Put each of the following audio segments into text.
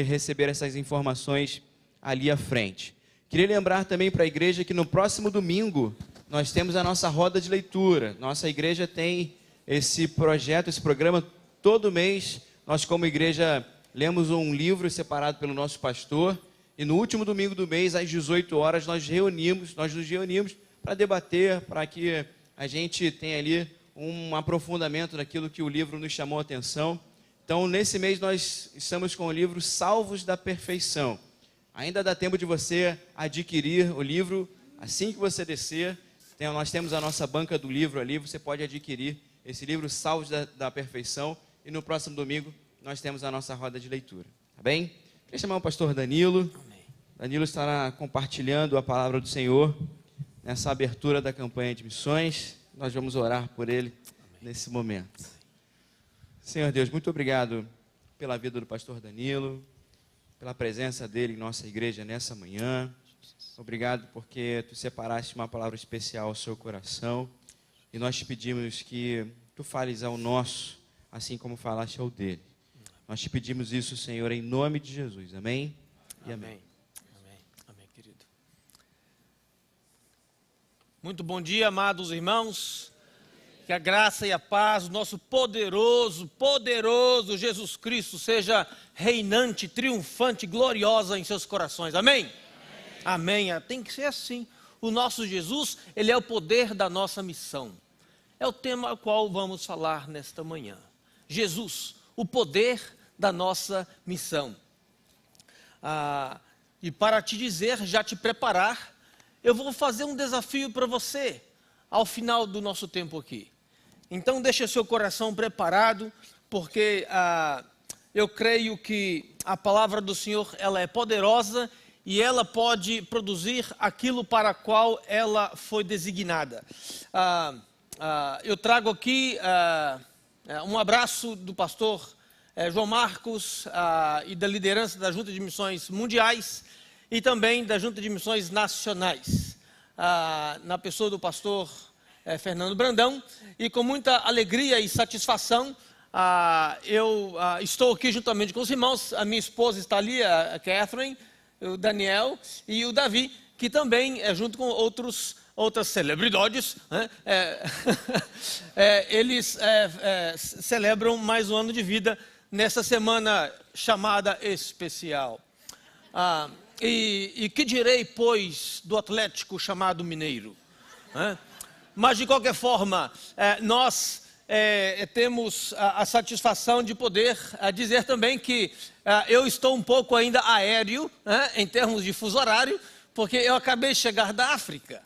receber essas informações ali à frente. Queria lembrar também para a igreja que no próximo domingo nós temos a nossa roda de leitura. Nossa igreja tem esse projeto, esse programa, todo mês nós como igreja lemos um livro separado pelo nosso pastor e no último domingo do mês, às 18 horas, nós nos reunimos para debater, para que a gente tenha ali um aprofundamento daquilo que o livro nos chamou a atenção. Então, nesse mês nós estamos com o livro Salvos da Perfeição. Ainda dá tempo de você adquirir o livro assim que você descer. Nós temos a nossa banca do livro ali, você pode adquirir esse livro Salvos da Perfeição. E no próximo domingo nós temos a nossa roda de leitura, tá bem? Queria chamar o pastor Danilo. Amém. Danilo estará compartilhando a palavra do Senhor nessa abertura da campanha de missões. Nós vamos orar por ele. Amém. Nesse momento. Senhor Deus, muito obrigado pela vida do pastor Danilo, pela presença dele em nossa igreja nessa manhã. Obrigado porque tu separaste uma palavra especial ao seu coração e nós te pedimos que tu fales ao nosso, assim como falaste ao dele. Nós te pedimos isso, Senhor, em nome de Jesus. Amém? E amém. Amém, querido. Muito bom dia, amados irmãos. Que a graça e a paz do nosso poderoso Jesus Cristo seja reinante, triunfante, gloriosa em seus corações. Amém? Amém. Tem que ser assim. O nosso Jesus, ele é o poder da nossa missão. É o tema ao qual vamos falar nesta manhã. Jesus, o poder da nossa missão. E para te dizer, já te preparar, eu vou fazer um desafio para você ao final do nosso tempo aqui. Então deixe seu coração preparado, porque eu creio que a palavra do Senhor ela é poderosa e ela pode produzir aquilo para o qual ela foi designada. Eu trago aqui um abraço do pastor João Marcos e da liderança da Junta de Missões Mundiais e também da Junta de Missões Nacionais, na pessoa do pastor Fernando Brandão, e com muita alegria e satisfação eu estou aqui juntamente com os irmãos. A minha esposa está ali, a Catherine, o Daniel e o Davi, que também é junto com outras celebridades, né? Eles celebram mais um ano de vida nessa semana chamada especial. E que direi, pois, do Atlético chamado Mineiro? Mas, de qualquer forma, nós temos a satisfação de poder dizer também que eu estou um pouco ainda aéreo, em termos de fuso horário, porque eu acabei de chegar da África.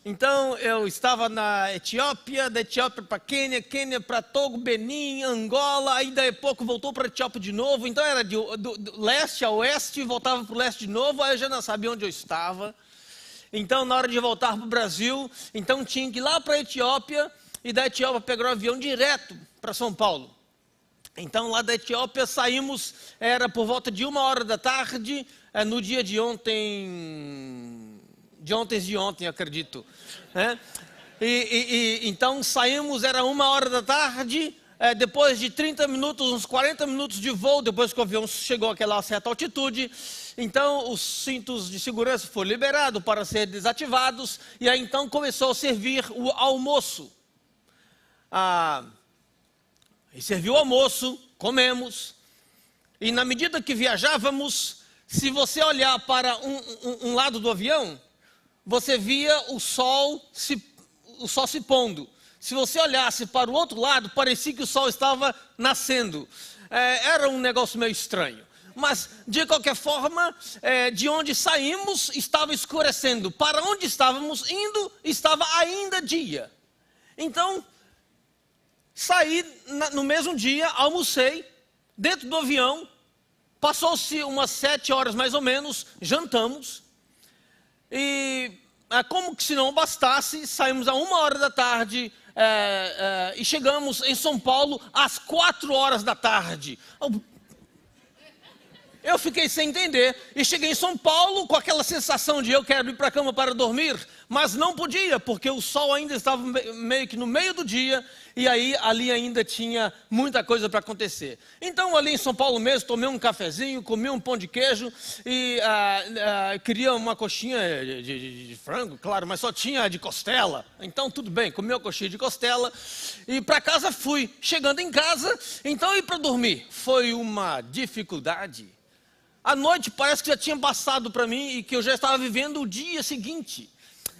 Então eu estava na Etiópia, da Etiópia para Quênia, Quênia para Togo, Benin, Angola, aí daí a pouco voltou para a Etiópia de novo. Então era do leste a oeste, voltava para o leste de novo, aí eu já não sabia onde eu estava. Então na hora de voltar para o Brasil, então tinha que ir lá para a Etiópia, e da Etiópia pegar o avião direto para São Paulo. Então lá da Etiópia saímos, era por volta de 1h da tarde, no dia de ontem, acredito, né? Então saímos, era 1h da tarde, depois de 30 minutos, uns 40 minutos de voo, depois que o avião chegou àquela certa altitude, então os cintos de segurança foram liberados para ser desativados, e aí então começou a servir o almoço. E serviu o almoço, comemos, e na medida que viajávamos, se você olhar para um lado do avião, você via o sol se pondo. Se você olhasse para o outro lado, parecia que o sol estava nascendo. Era um negócio meio estranho. Mas, de qualquer forma, de onde saímos, estava escurecendo. Para onde estávamos indo, estava ainda dia. Então, saí no mesmo dia, almocei, dentro do avião, passou-se umas 7 horas mais ou menos, jantamos, e como que se não bastasse, saímos a 1h da tarde e chegamos em São Paulo às 4 horas da tarde. eu fiquei sem entender e cheguei em São Paulo com aquela sensação de eu quero ir para a cama para dormir, mas não podia, porque o sol ainda estava meio que no meio do dia e aí ali ainda tinha muita coisa para acontecer. Então ali em São Paulo mesmo, tomei um cafezinho, comi um pão de queijo e queria uma coxinha de frango, claro, mas só tinha de costela. Então tudo bem, comi uma coxinha de costela e para casa fui. Chegando em casa, então ir para dormir foi uma dificuldade. A noite parece que já tinha passado para mim e que eu já estava vivendo o dia seguinte.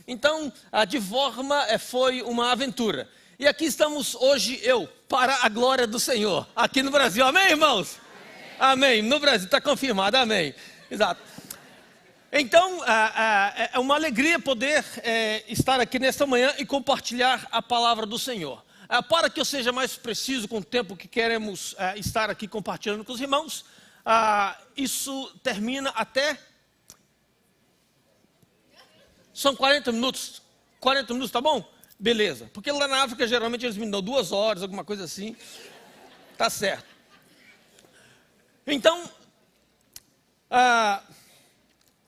Então, de forma, foi uma aventura. E aqui estamos hoje, para a glória do Senhor, aqui no Brasil. Amém, irmãos? Amém. No Brasil, está confirmado, amém. Exato. Então, é uma alegria poder estar aqui nesta manhã e compartilhar a palavra do Senhor. Para que eu seja mais preciso com o tempo que queremos estar aqui compartilhando com os irmãos, isso termina até... São 40 minutos. 40 minutos, tá bom? Beleza. Porque lá na África, geralmente, eles me dão 2 horas, alguma coisa assim. Tá certo. Então,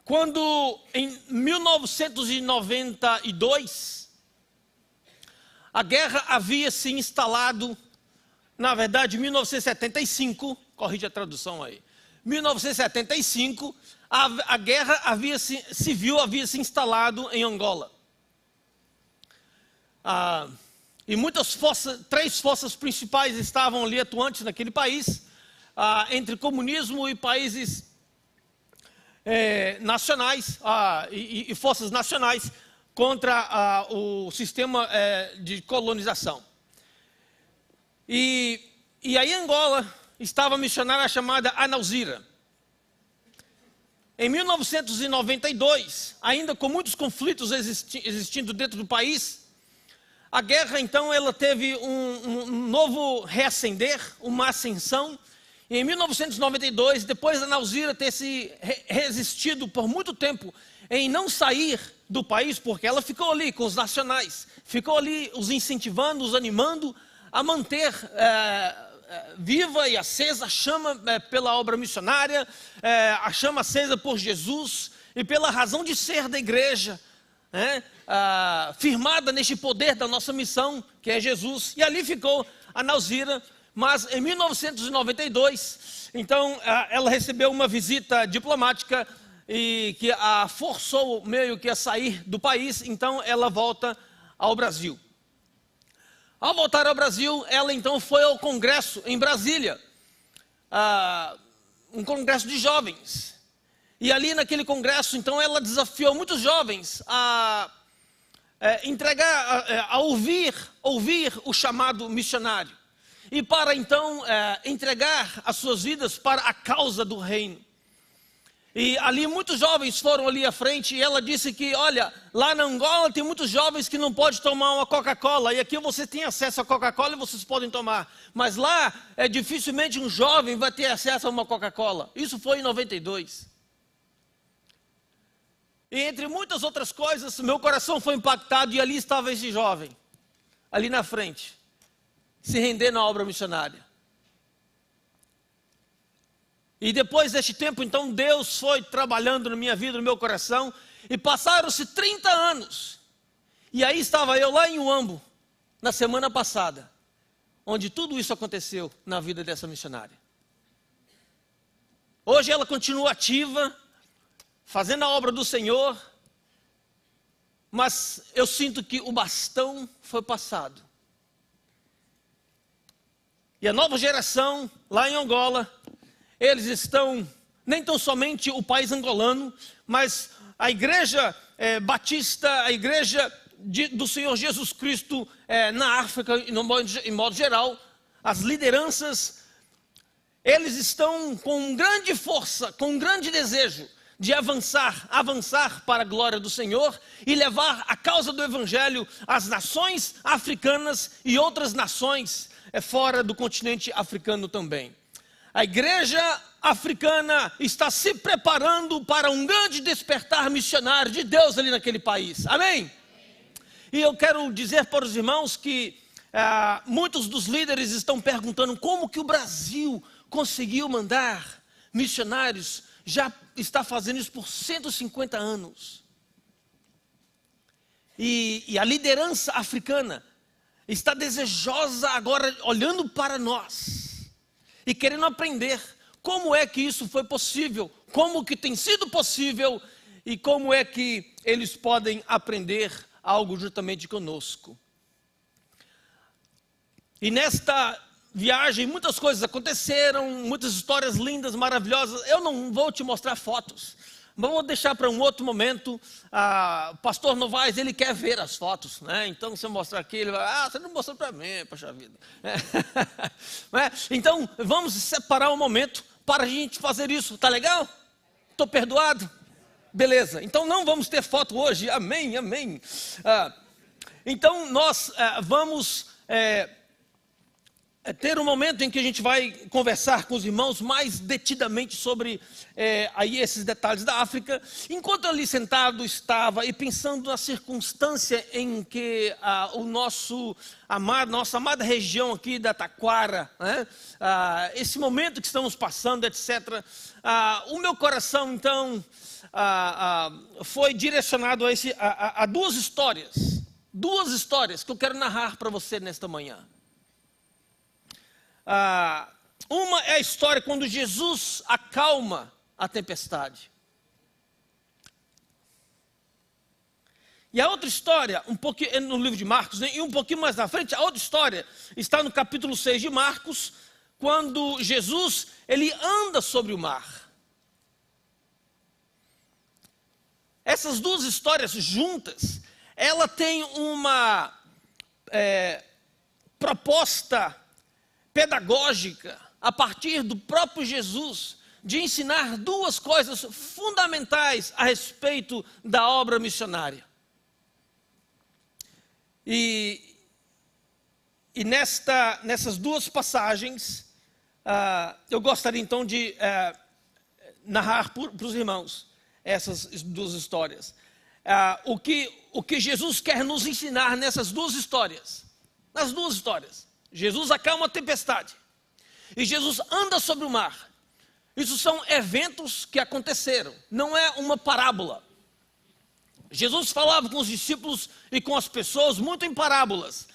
quando em 1992, a guerra havia se instalado, na verdade, em 1975, corrige a tradução aí, 1975, a guerra civil havia se instalado em Angola. E muitas três forças principais estavam ali atuantes naquele país, entre comunismo e países nacionais, e forças nacionais contra o sistema de colonização. E aí Angola estava a missionária chamada Anauzira. Em 1992, ainda com muitos conflitos existindo dentro do país, a guerra então ela teve um novo reacender, uma ascensão. E em 1992, depois da Anauzira ter se resistido por muito tempo em não sair do país, porque ela ficou ali com os nacionais, ficou ali os incentivando, os animando a manter viva e acesa a chama pela obra missionária, a chama acesa por Jesus e pela razão de ser da igreja, firmada neste poder da nossa missão, que é Jesus. E ali ficou a Anauzira, mas em 1992, então, ela recebeu uma visita diplomática e que a forçou meio que a sair do país, então ela volta ao Brasil. Ao voltar ao Brasil, ela então foi ao congresso em Brasília, um congresso de jovens. E ali naquele congresso, então, ela desafiou muitos jovens a ouvir o chamado missionário. E para então entregar as suas vidas para a causa do reino. E ali muitos jovens foram ali à frente e ela disse que, olha, lá na Angola tem muitos jovens que não podem tomar uma Coca-Cola. E aqui você tem acesso a Coca-Cola e vocês podem tomar. Mas lá, dificilmente um jovem vai ter acesso a uma Coca-Cola. Isso foi em 92. E entre muitas outras coisas, meu coração foi impactado e ali estava esse jovem, ali na frente, se rendendo à obra missionária. E depois deste tempo, então, Deus foi trabalhando na minha vida, no meu coração, e passaram-se 30 anos. E aí estava eu lá em Uambo, na semana passada, onde tudo isso aconteceu na vida dessa missionária. Hoje ela continua ativa, fazendo a obra do Senhor, mas eu sinto que o bastão foi passado. E a nova geração, lá em Angola, eles estão, nem tão somente o país angolano, mas a igreja batista, a igreja do Senhor Jesus Cristo na África, em modo geral, as lideranças, eles estão com grande força, com grande desejo de avançar para a glória do Senhor e levar a causa do Evangelho às nações africanas e outras nações fora do continente africano também. A igreja africana está se preparando para um grande despertar missionário de Deus ali naquele país. Amém? E eu quero dizer para os irmãos que muitos dos líderes estão perguntando como que o Brasil conseguiu mandar missionários já está fazendo isso por 150 anos. E a liderança africana está desejosa agora, olhando para nós e querendo aprender como é que isso foi possível, como que tem sido possível e como é que eles podem aprender algo juntamente conosco. E nesta viagem muitas coisas aconteceram, muitas histórias lindas, maravilhosas. Eu não vou te mostrar fotos, mas vou deixar para um outro momento. O pastor Novaes, ele quer ver as fotos, né? Então, se eu mostrar aqui, ele vai, você não mostrou para mim, poxa vida. Então, vamos separar um momento para a gente fazer isso, tá legal? Estou perdoado? Beleza, então não vamos ter foto hoje, amém, amém. Então, nós vamos ter um momento em que a gente vai conversar com os irmãos mais detidamente sobre aí esses detalhes da África. Enquanto ali sentado estava e pensando na circunstância em que nossa amada região aqui da Taquara, né, esse momento que estamos passando, etc., o meu coração então foi direcionado a duas histórias que eu quero narrar para você nesta manhã. Uma é a história quando Jesus acalma a tempestade. E a outra história, um pouquinho no livro de Marcos, né, e um pouquinho mais na frente, a outra história está no capítulo 6 de Marcos, quando Jesus ele anda sobre o mar. Essas duas histórias juntas, ela tem uma proposta pedagógica a partir do próprio Jesus de ensinar duas coisas fundamentais a respeito da obra missionária. E nessas duas passagens, eu gostaria então de narrar para os irmãos essas duas histórias. O que Jesus quer nos ensinar nessas duas histórias. Nas duas histórias. Jesus acalma a tempestade e Jesus anda sobre o mar. Isso são eventos que aconteceram, não é uma parábola. Jesus falava com os discípulos e com as pessoas muito em parábolas,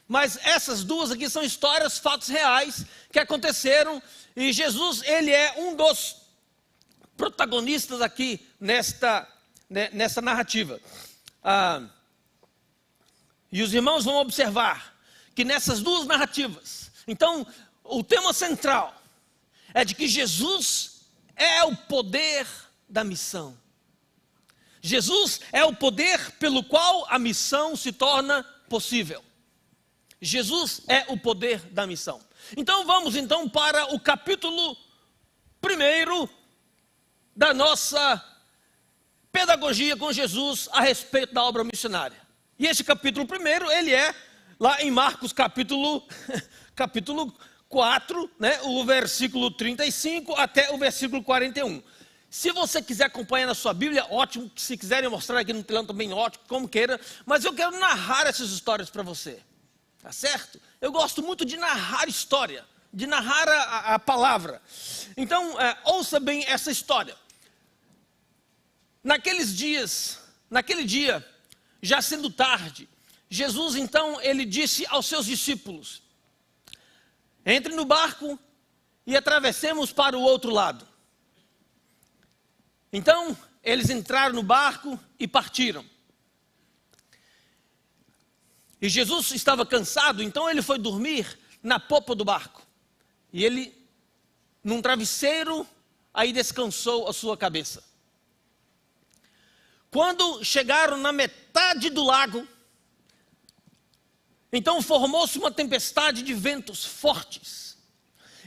mas essas duas aqui são histórias, fatos reais que aconteceram, e Jesus, ele é um dos protagonistas aqui nessa narrativa. E os irmãos vão observar que nessas duas narrativas, então, o tema central é de que Jesus é o poder da missão. Jesus é o poder pelo qual a missão se torna possível. Jesus é o poder da missão. Então, vamos então para o capítulo 1 da nossa pedagogia com Jesus a respeito da obra missionária. E esse capítulo 1, ele é lá em Marcos capítulo 4, né, o versículo 35 até o versículo 41. Se você quiser acompanhar na sua Bíblia, ótimo. Se quiserem mostrar aqui no telão também, ótimo, como queira. Mas eu quero narrar essas histórias para você. Tá certo? Eu gosto muito de narrar história, de narrar a palavra. Então, ouça bem essa história. Naquele dia, já sendo tarde, Jesus, então, ele disse aos seus discípulos: entre no barco e atravessemos para o outro lado. Então, eles entraram no barco e partiram. E Jesus estava cansado, então ele foi dormir na popa do barco. E ele, num travesseiro, aí descansou a sua cabeça. Quando chegaram na metade do lago, então formou-se uma tempestade de ventos fortes.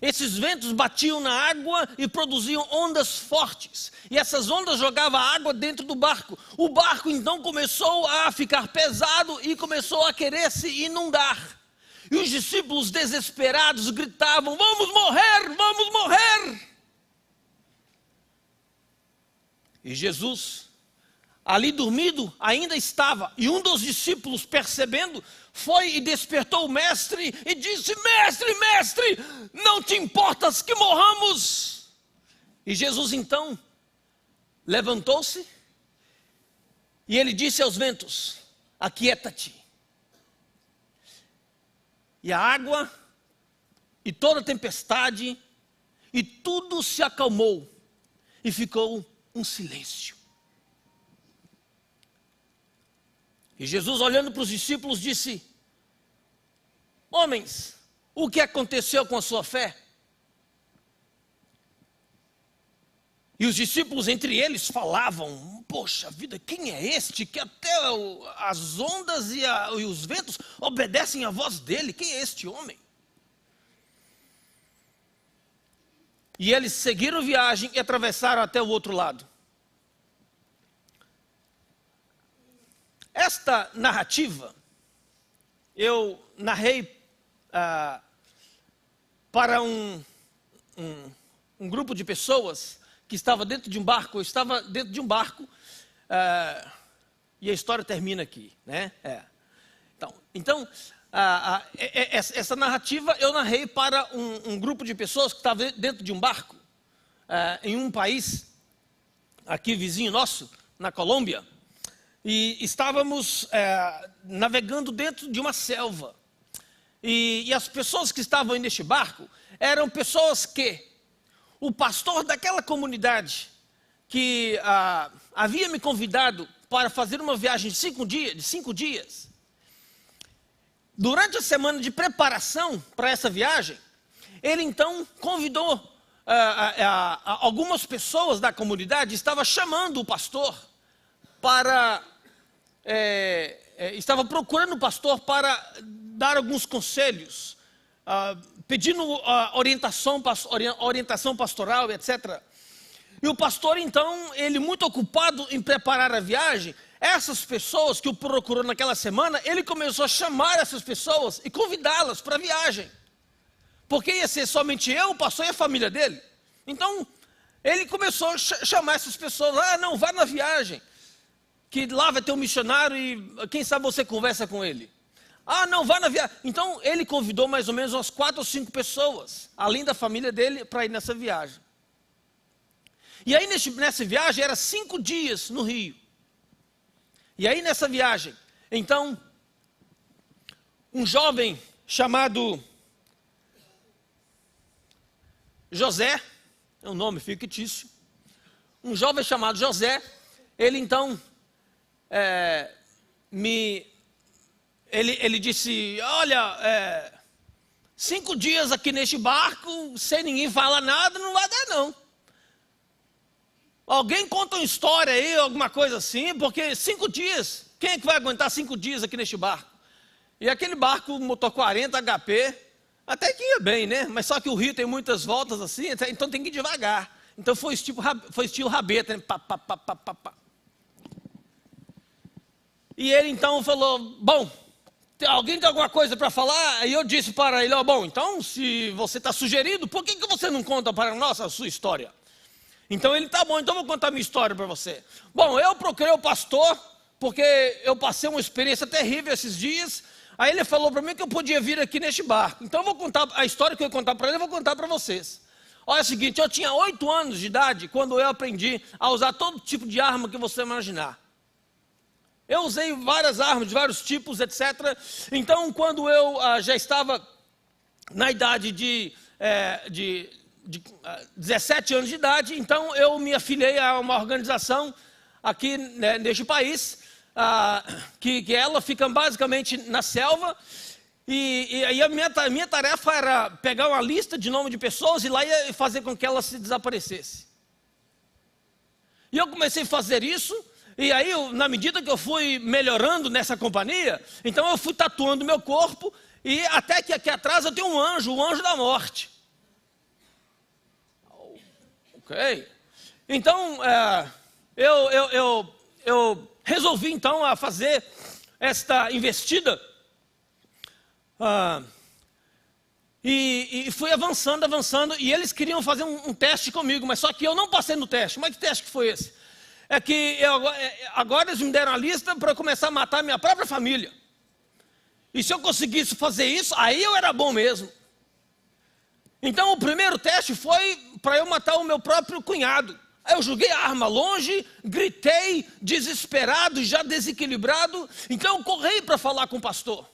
Esses ventos batiam na água e produziam ondas fortes. E essas ondas jogavam a água dentro do barco. O barco então começou a ficar pesado e começou a querer se inundar. E os discípulos desesperados gritavam: vamos morrer, vamos morrer. E Jesus, ali dormido, ainda estava. E um dos discípulos, percebendo, foi e despertou o mestre e disse: mestre, mestre, não te importas que morramos? E Jesus então levantou-se e ele disse aos ventos: aquieta-te. E a água e toda a tempestade e tudo se acalmou e ficou um silêncio. E Jesus, olhando para os discípulos, disse: homens, o que aconteceu com a sua fé? E os discípulos entre eles falavam: poxa vida, quem é este que até as ondas e os ventos obedecem à voz dele? Quem é este homem? E eles seguiram viagem e atravessaram até o outro lado. Esta narrativa eu narrei para um grupo de pessoas que estava dentro de um barco. Eu estava dentro de um barco e a história termina aqui, né? Então, essa narrativa eu narrei para um grupo de pessoas que estava dentro de um barco em um país aqui vizinho nosso, na Colômbia, e estávamos navegando dentro de uma selva. E as pessoas que estavam neste barco eram pessoas que o pastor daquela comunidade que havia me convidado para fazer uma viagem de 5 dias, durante a semana de preparação para essa viagem, ele então convidou algumas pessoas da comunidade, estava chamando o pastor para, estava procurando o pastor para dar alguns conselhos, pedindo orientação pastoral, etc. E o pastor, então, ele muito ocupado em preparar a viagem, essas pessoas que o procurou naquela semana, ele começou a chamar essas pessoas e convidá-las para a viagem. Porque ia ser somente eu, o pastor e a família dele. Então, ele começou a chamar essas pessoas: não, vá na viagem, que lá vai ter um missionário e quem sabe você conversa com ele. Não, vá na viagem. Então, ele convidou mais ou menos umas 4 ou 5 pessoas, além da família dele, para ir nessa viagem. E aí, nessa viagem, era 5 dias no Rio. E aí, nessa viagem, então, um jovem chamado José, é um nome fictício, um jovem chamado José, ele então, ele disse: olha, 5 dias aqui neste barco, sem ninguém falar nada, não vai dar não. Alguém conta uma história aí, alguma coisa assim, porque 5 dias, quem é que vai aguentar 5 dias aqui neste barco? E aquele barco, motor 40 HP, até que ia bem, né? Mas só que o rio tem muitas voltas assim, então tem que ir devagar. Então foi estilo rabeta, né? Pá, pá, pá, pá, pá, pá. E ele então falou: bom, alguém tem alguma coisa para falar? Aí eu disse para ele: bom, então se você está sugerindo, por que você não conta para nós a sua história? Então ele: tá bom, então eu vou contar a minha história para você. Bom, eu procurei o pastor, porque eu passei uma experiência terrível esses dias. Aí ele falou para mim que eu podia vir aqui neste barco. Então eu vou contar a história que eu ia contar para ele, eu vou contar para vocês. Olha, é o seguinte, eu tinha 8 anos de idade quando eu aprendi a usar todo tipo de arma que você imaginar. Eu usei várias armas, de vários tipos, etc. Então, quando eu já estava na idade de 17 anos de idade, então eu me afiliei a uma organização aqui, né, neste país, que ela fica basicamente na selva, e aí a minha tarefa era pegar uma lista de nome de pessoas e ir lá e fazer com que elas se desaparecessem. E eu comecei a fazer isso, e aí na medida que eu fui melhorando nessa companhia, então eu fui tatuando meu corpo, e até que aqui atrás eu tenho um anjo, o anjo da morte. Ok. Então, eu resolvi então a fazer esta investida e fui avançando, e eles queriam fazer um teste comigo, mas só que eu não passei no teste. Mas que teste que foi esse? É que agora eles me deram a lista para eu começar a matar minha própria família. E se eu conseguisse fazer isso, aí eu era bom mesmo. Então o primeiro teste foi para eu matar o meu próprio cunhado. Aí eu joguei a arma longe, gritei, desesperado, já desequilibrado. Então eu corri para falar com o pastor.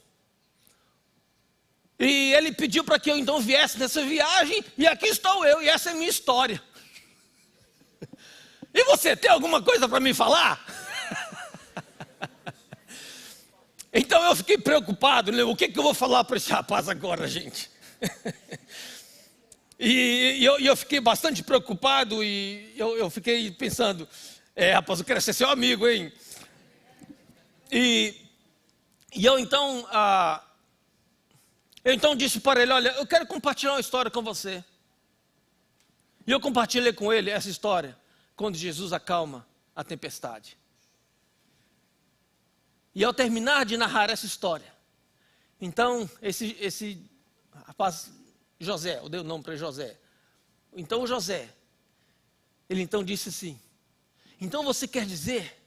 E ele pediu para que eu então viesse nessa viagem, e aqui estou eu, e essa é a minha história. E você, tem alguma coisa para me falar? Então eu fiquei preocupado, né? O que eu vou falar para esse rapaz agora, gente? E eu fiquei bastante preocupado, e eu fiquei pensando, rapaz, eu quero ser seu amigo, hein? E eu então disse para ele, olha, eu quero compartilhar uma história com você. E eu compartilhei com ele essa história, quando Jesus acalma a tempestade. E ao terminar de narrar essa história, então esse rapaz, José, eu dei o nome para José. Então o José, ele então disse assim, então você quer dizer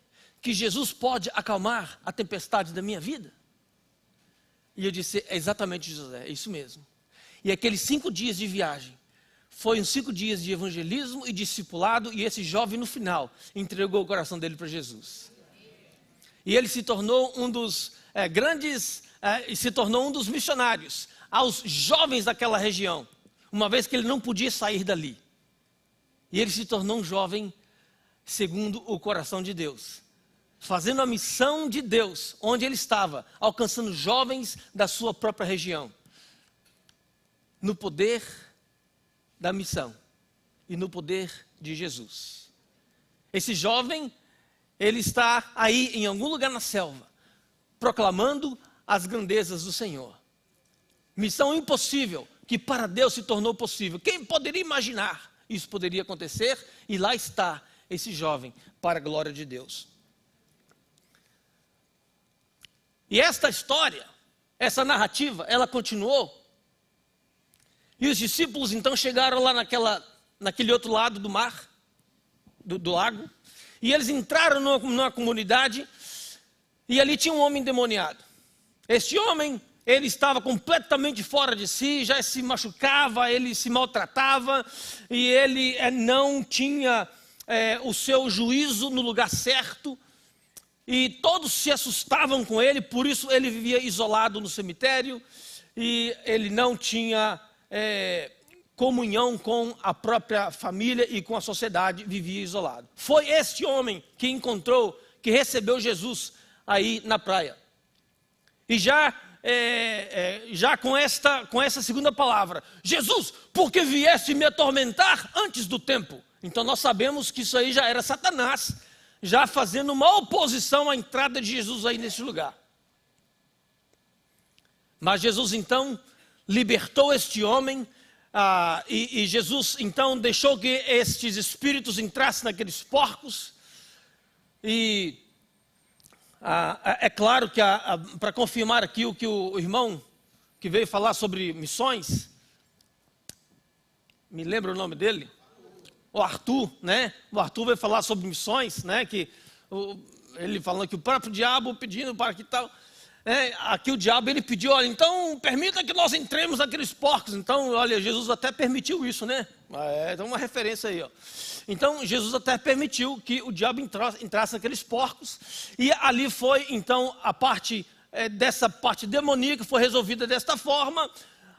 que Jesus pode acalmar a tempestade da minha vida? E eu disse, é exatamente, José, é isso mesmo. E aqueles 5 dias de viagem, foi uns 5 dias de evangelismo e discipulado, e esse jovem no final entregou o coração dele para Jesus. E ele se tornou um dos se tornou um dos missionários aos jovens daquela região, uma vez que ele não podia sair dali. E ele se tornou um jovem segundo o coração de Deus, fazendo a missão de Deus, onde ele estava, alcançando jovens da sua própria região, no poder da missão e no poder de Jesus. Esse jovem, ele está aí em algum lugar na selva, proclamando as grandezas do Senhor. Missão impossível, que para Deus se tornou possível. Quem poderia imaginar isso poderia acontecer? E lá está esse jovem, para a glória de Deus. E esta história, essa narrativa, ela continuou. E os discípulos então chegaram lá naquele outro lado do mar, do lago. E eles entraram numa comunidade, e ali tinha um homem endemoniado. Este homem, ele estava completamente fora de si, já se machucava, ele se maltratava, e ele não tinha o seu juízo no lugar certo, e todos se assustavam com ele, por isso ele vivia isolado no cemitério, e ele não tinha comunhão com a própria família e com a sociedade, vivia isolado. Foi este homem que recebeu Jesus aí na praia. E já com essa segunda palavra, Jesus, por que vieste me atormentar antes do tempo? Então nós sabemos que isso aí já era Satanás, já fazendo uma oposição à entrada de Jesus aí nesse lugar. Mas Jesus então libertou este homem, e Jesus então deixou que estes espíritos entrassem naqueles porcos. E é claro que para confirmar aqui o que o irmão que veio falar sobre missões, me lembra o nome dele? O Arthur, né? O Arthur veio falar sobre missões, né? Ele falando que o próprio diabo pedindo para que tal. Aqui o diabo ele pediu, olha, então permita que nós entremos naqueles porcos. Então, olha, Jesus até permitiu isso, né? Então uma referência aí, ó. Então Jesus até permitiu que o diabo entrasse naqueles porcos, e ali foi então a parte dessa parte demoníaca foi resolvida desta forma.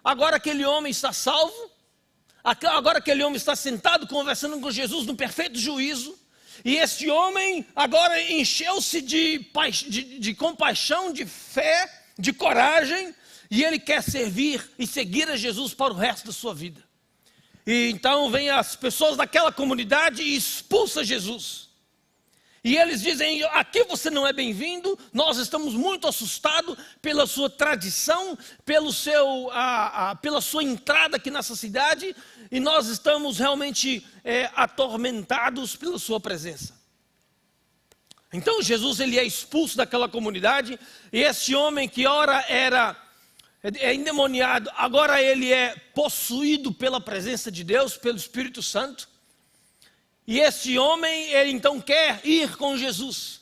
Agora aquele homem está salvo, agora aquele homem está sentado conversando com Jesus no perfeito juízo. E este homem agora encheu-se de compaixão, de fé, de coragem, e ele quer servir e seguir a Jesus para o resto da sua vida. E então vem as pessoas daquela comunidade e expulsa Jesus. E eles dizem, aqui você não é bem-vindo, nós estamos muito assustados pela sua tradição, pela sua entrada aqui nessa cidade, e nós estamos realmente atormentados pela sua presença. Então Jesus ele é expulso daquela comunidade, e esse homem que ora era endemoniado, agora ele é possuído pela presença de Deus, pelo Espírito Santo. E esse homem, ele então quer ir com Jesus.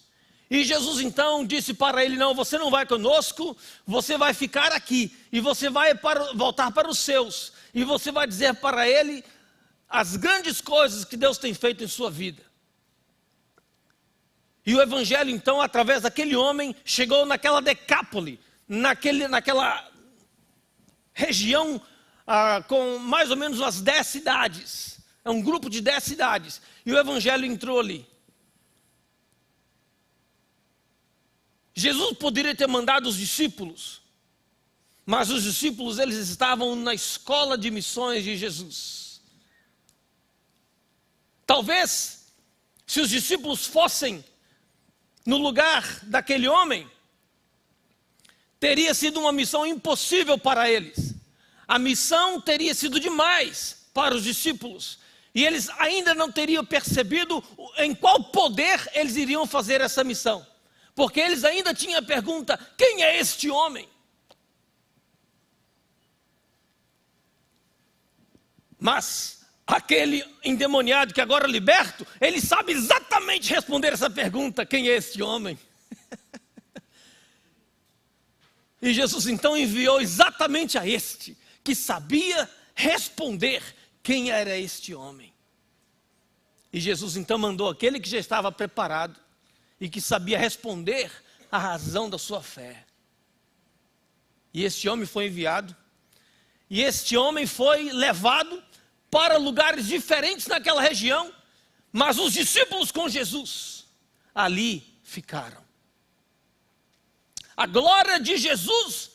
E Jesus então disse para ele, não, você não vai conosco, você vai ficar aqui. E você vai voltar para os seus. E você vai dizer para ele as grandes coisas que Deus tem feito em sua vida. E o evangelho, então, através daquele homem, chegou naquela Decápole, naquela região com mais ou menos umas 10 cidades. É um grupo de 10 cidades. E o evangelho entrou ali. Jesus poderia ter mandado os discípulos, mas os discípulos, eles estavam na escola de missões de Jesus. Talvez, se os discípulos fossem no lugar daquele homem, teria sido uma missão impossível para eles. A missão teria sido demais para os discípulos. E eles ainda não teriam percebido em qual poder eles iriam fazer essa missão. Porque eles ainda tinham a pergunta: quem é este homem? Mas aquele endemoniado que agora é liberto, ele sabe exatamente responder essa pergunta: quem é este homem? E Jesus então enviou exatamente a este, que sabia responder quem era este homem. E Jesus então mandou aquele que já estava preparado e que sabia responder a razão da sua fé. E este homem foi enviado, e este homem foi levado para lugares diferentes naquela região, mas os discípulos com Jesus ali ficaram. A glória de Jesus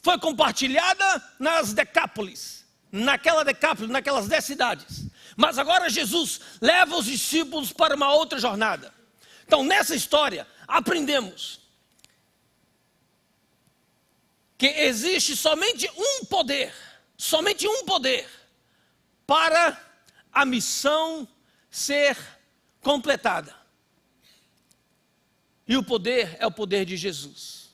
foi compartilhada nas Decápolis, naquelas 10 cidades. Mas agora Jesus leva os discípulos para uma outra jornada. Então, nessa história, aprendemos que existe somente um poder para a missão ser completada. E o poder é o poder de Jesus.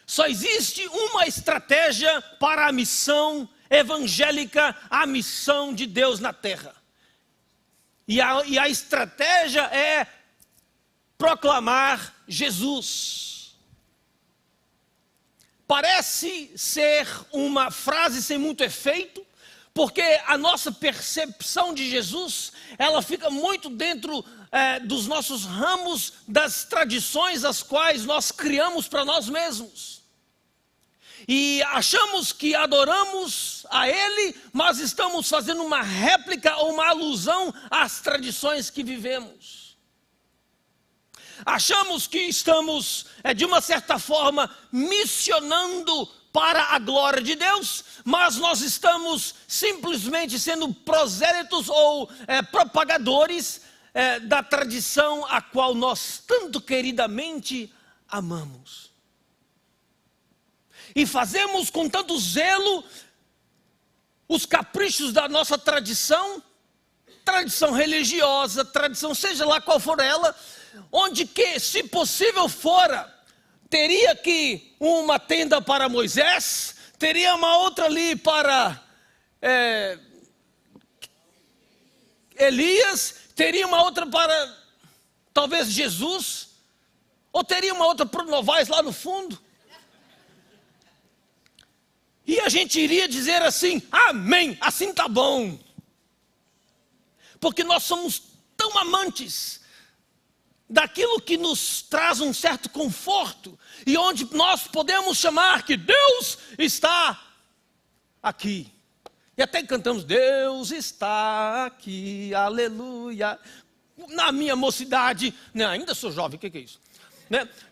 Só existe uma estratégia para a missão evangélica, a missão de Deus na terra. E a estratégia é proclamar Jesus. Parece ser uma frase sem muito efeito, porque a nossa percepção de Jesus, ela fica muito dentro dos nossos ramos, das tradições as quais nós criamos para nós mesmos. E achamos que adoramos a Ele, mas estamos fazendo uma réplica ou uma alusão às tradições que vivemos. Achamos que estamos, de uma certa forma, missionando para a glória de Deus, mas nós estamos simplesmente sendo prosélitos ou propagadores da tradição a qual nós tanto queridamente amamos. E fazemos com tanto zelo os caprichos da nossa tradição religiosa, tradição seja lá qual for ela, onde que, se possível fora, teria que uma tenda para Moisés, teria uma outra ali para Elias, teria uma outra para talvez Jesus, ou teria uma outra para o Novaes lá no fundo. E a gente iria dizer assim: amém, assim tá bom. Porque nós somos tão amantes daquilo que nos traz um certo conforto, e onde nós podemos chamar que Deus está aqui. E até cantamos: Deus está aqui, aleluia. Na minha mocidade, não, ainda sou jovem, o que é isso?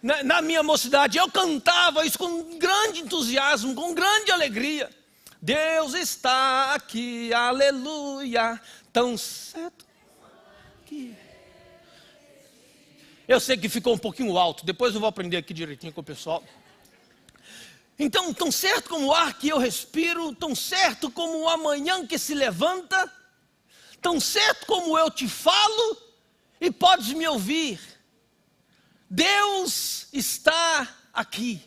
Na minha mocidade eu cantava isso com grande entusiasmo, com grande alegria. Deus está aqui, aleluia, tão certo que... Eu sei que ficou um pouquinho alto, depois eu vou aprender aqui direitinho com o pessoal. Então, tão certo como o ar que eu respiro, tão certo como o amanhã que se levanta, tão certo como eu te falo e podes me ouvir, Deus está aqui.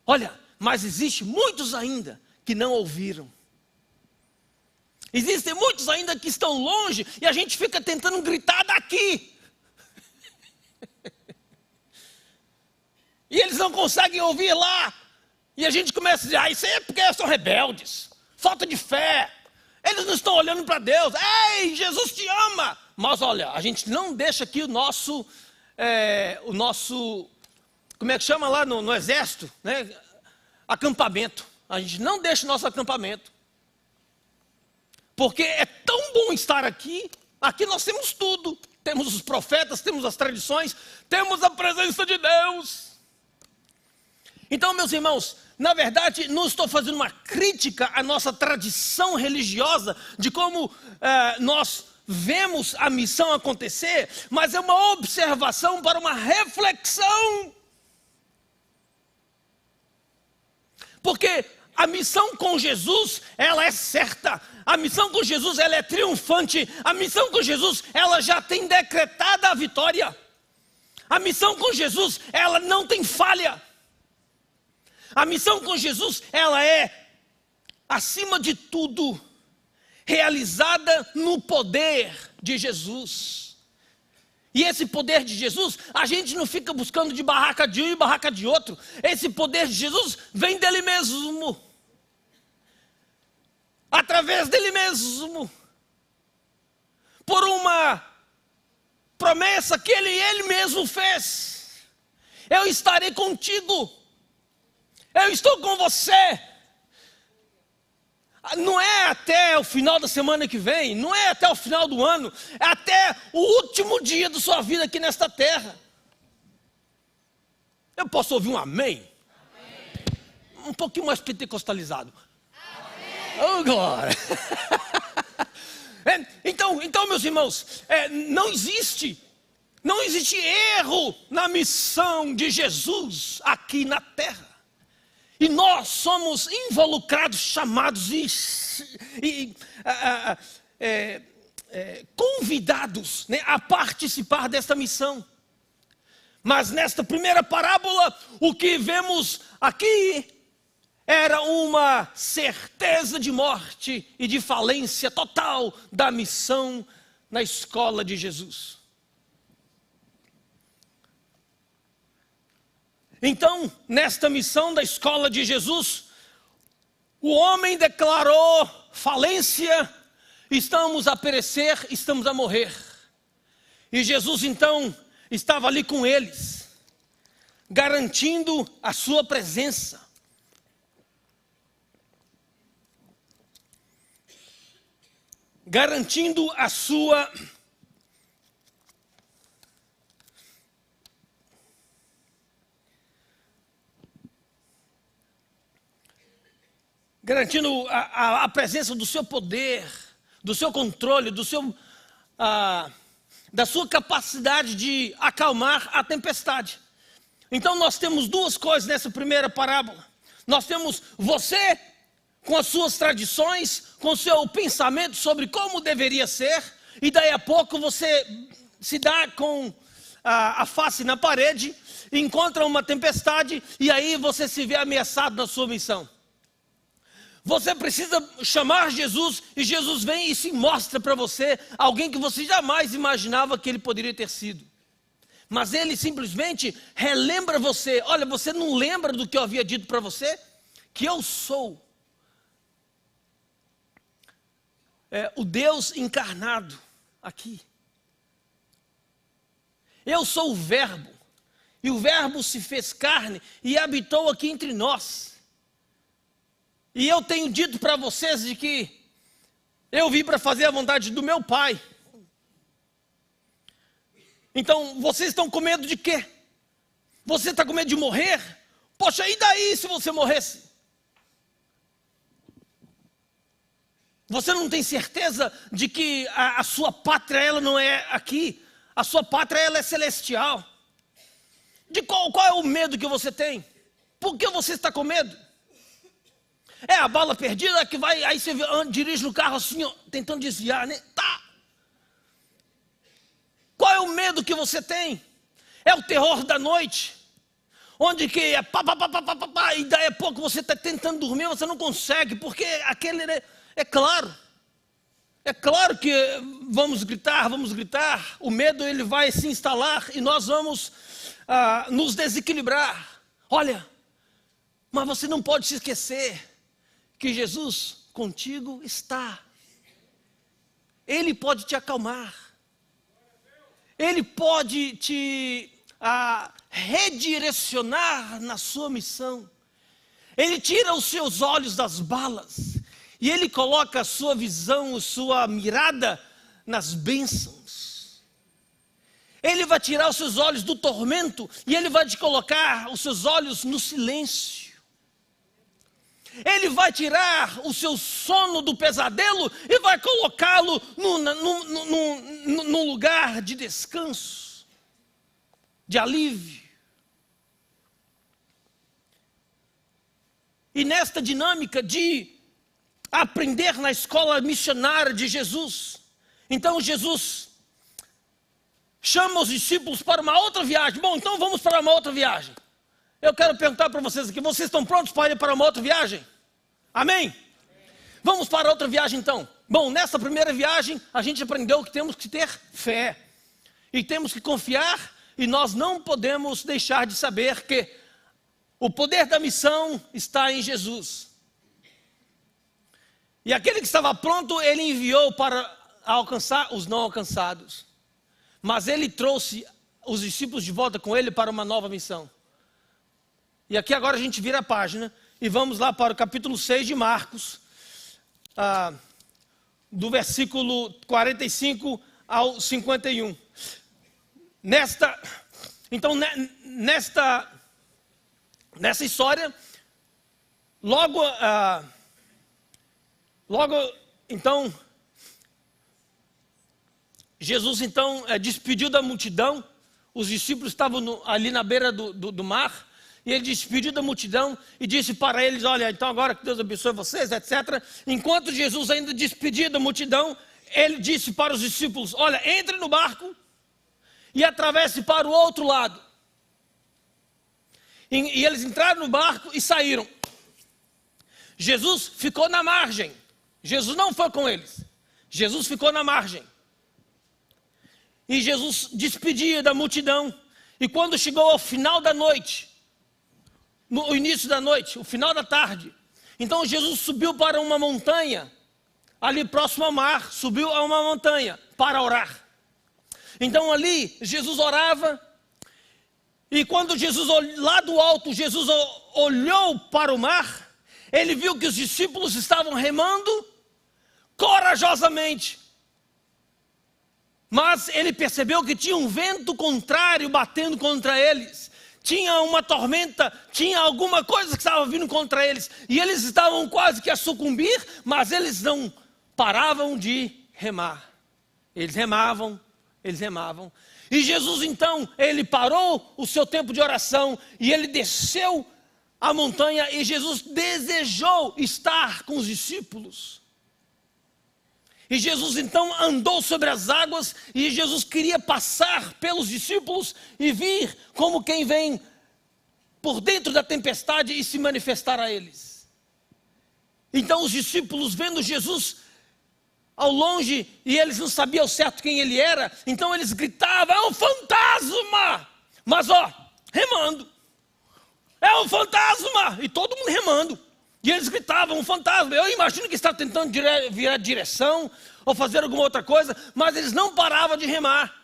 Olha, mas existe muitos ainda que não ouviram. Existem muitos ainda que estão longe e a gente fica tentando gritar daqui. E eles não conseguem ouvir lá. E a gente começa a dizer: isso aí é porque são rebeldes, falta de fé, Eles não estão olhando para Deus. Ei, Jesus te ama. Mas olha, a gente não deixa aqui o nosso, como é que chama lá no exército, né? Acampamento. A gente não deixa o nosso acampamento. Porque é tão bom estar aqui. Aqui nós temos tudo. Temos os profetas, temos as tradições, temos a presença de Deus. Então, meus irmãos, na verdade, não estou fazendo uma crítica à nossa tradição religiosa, de como nós vemos a missão acontecer, mas é uma observação para uma reflexão. Porque a missão com Jesus, ela é certa. A missão com Jesus, ela é triunfante. A missão com Jesus, ela já tem decretada a vitória. A missão com Jesus, ela não tem falha. A missão com Jesus, ela é, acima de tudo, realizada no poder de Jesus. E esse poder de Jesus, a gente não fica buscando de barraca de um e barraca de outro. Esse poder de Jesus vem dele mesmo. Através dele mesmo. Por uma promessa que ele mesmo fez. Eu estarei contigo. Eu estou com você. Não é até o final da semana que vem, não é até o final do ano, é até o último dia da sua vida aqui nesta terra. Eu posso ouvir um amém? Amém. Um pouquinho mais pentecostalizado. Amém. Oh, glória! Então, meus irmãos, não existe erro na missão de Jesus aqui na terra. E nós somos involucrados, chamados e convidados, né, a participar desta missão. Mas nesta primeira parábola, o que vemos aqui era uma certeza de morte e de falência total da missão na escola de Jesus. Então, nesta missão da escola de Jesus, o homem declarou falência, estamos a perecer, estamos a morrer. E Jesus então estava ali com eles, garantindo a sua presença. Garantindo a sua garantindo a presença do seu poder, do seu controle, da sua capacidade de acalmar a tempestade. Então nós temos duas coisas nessa primeira parábola. Nós temos você com as suas tradições, com o seu pensamento sobre como deveria ser, e daí a pouco você se dá com a face na parede, encontra uma tempestade, e aí você se vê ameaçado na sua missão. Você precisa chamar Jesus, e Jesus vem e se mostra para você alguém que você jamais imaginava que ele poderia ter sido. Mas ele simplesmente relembra você. Olha, você não lembra do que eu havia dito para você? Que eu sou o Deus encarnado aqui. Eu sou o Verbo, e o Verbo se fez carne e habitou aqui entre nós. E eu tenho dito para vocês de que eu vim para fazer a vontade do meu Pai. Então, vocês estão com medo de quê? Você está com medo de morrer? Poxa, e daí se você morresse? Você não tem certeza de que a sua pátria, ela não é aqui? A sua pátria, ela é celestial. De qual é o medo que você tem? Por que você está com medo? É a bala perdida que vai, aí você dirige no carro assim, ó, tentando desviar, né? Tá. Qual é o medo que você tem? É o terror da noite, onde que é pá, e daí a pouco você está tentando dormir, você não consegue, porque aquele, né, é claro que vamos gritar, o medo ele vai se instalar e nós vamos nos desequilibrar. Olha, mas você não pode se esquecer que Jesus contigo está. Ele pode te acalmar. Ele pode te redirecionar na sua missão. Ele tira os seus olhos das balas e Ele coloca a sua visão, a sua mirada nas bênçãos. Ele vai tirar os seus olhos do tormento e Ele vai te colocar os seus olhos no silêncio. Ele vai tirar o seu sono do pesadelo e vai colocá-lo num lugar de descanso, de alívio. E nesta dinâmica de aprender na escola missionária de Jesus, então Jesus chama os discípulos para uma outra viagem. Bom, então vamos para uma outra viagem. Eu quero perguntar para vocês aqui, vocês estão prontos para ir para uma outra viagem? Amém? Vamos para outra viagem então. Bom, nessa primeira viagem a gente aprendeu que temos que ter fé. E temos que confiar e nós não podemos deixar de saber que o poder da missão está em Jesus. E aquele que estava pronto, Ele enviou para alcançar os não alcançados. Mas Ele trouxe os discípulos de volta com Ele para uma nova missão. E aqui agora a gente vira a página e vamos lá para o capítulo 6 de Marcos, do versículo 45 ao 51. Nessa história, logo então, Jesus então despediu da multidão. Os discípulos estavam ali na beira do mar. E Ele despediu da multidão e disse para eles, olha, então agora que Deus abençoe vocês, etc. Enquanto Jesus ainda despedia da multidão, Ele disse para os discípulos, olha, entre no barco e atravesse para o outro lado. E eles entraram no barco e saíram. Jesus ficou na margem. Jesus não foi com eles. Jesus ficou na margem. E Jesus despedia da multidão. E quando chegou ao final da noite, no início da noite, o final da tarde, então Jesus subiu para uma montanha, ali próximo ao mar, subiu a uma montanha para orar. Então ali Jesus orava, e quando Jesus, lá do alto, Jesus olhou para o mar, Ele viu que os discípulos estavam remando corajosamente. Mas Ele percebeu que tinha um vento contrário batendo contra eles. Tinha uma tormenta, tinha alguma coisa que estava vindo contra eles. E eles estavam quase que a sucumbir, mas eles não paravam de remar. Eles remavam. E Jesus então, Ele parou o seu tempo de oração e Ele desceu a montanha e Jesus desejou estar com os discípulos. E Jesus então andou sobre as águas e Jesus queria passar pelos discípulos e vir como quem vem por dentro da tempestade e se manifestar a eles. Então os discípulos vendo Jesus ao longe e eles não sabiam ao certo quem Ele era, então eles gritavam, é um fantasma! Mas remando, é um fantasma! E todo mundo remando. E eles gritavam, um fantasma. Eu imagino que estava tentando virar direção ou fazer alguma outra coisa, mas eles não paravam de remar.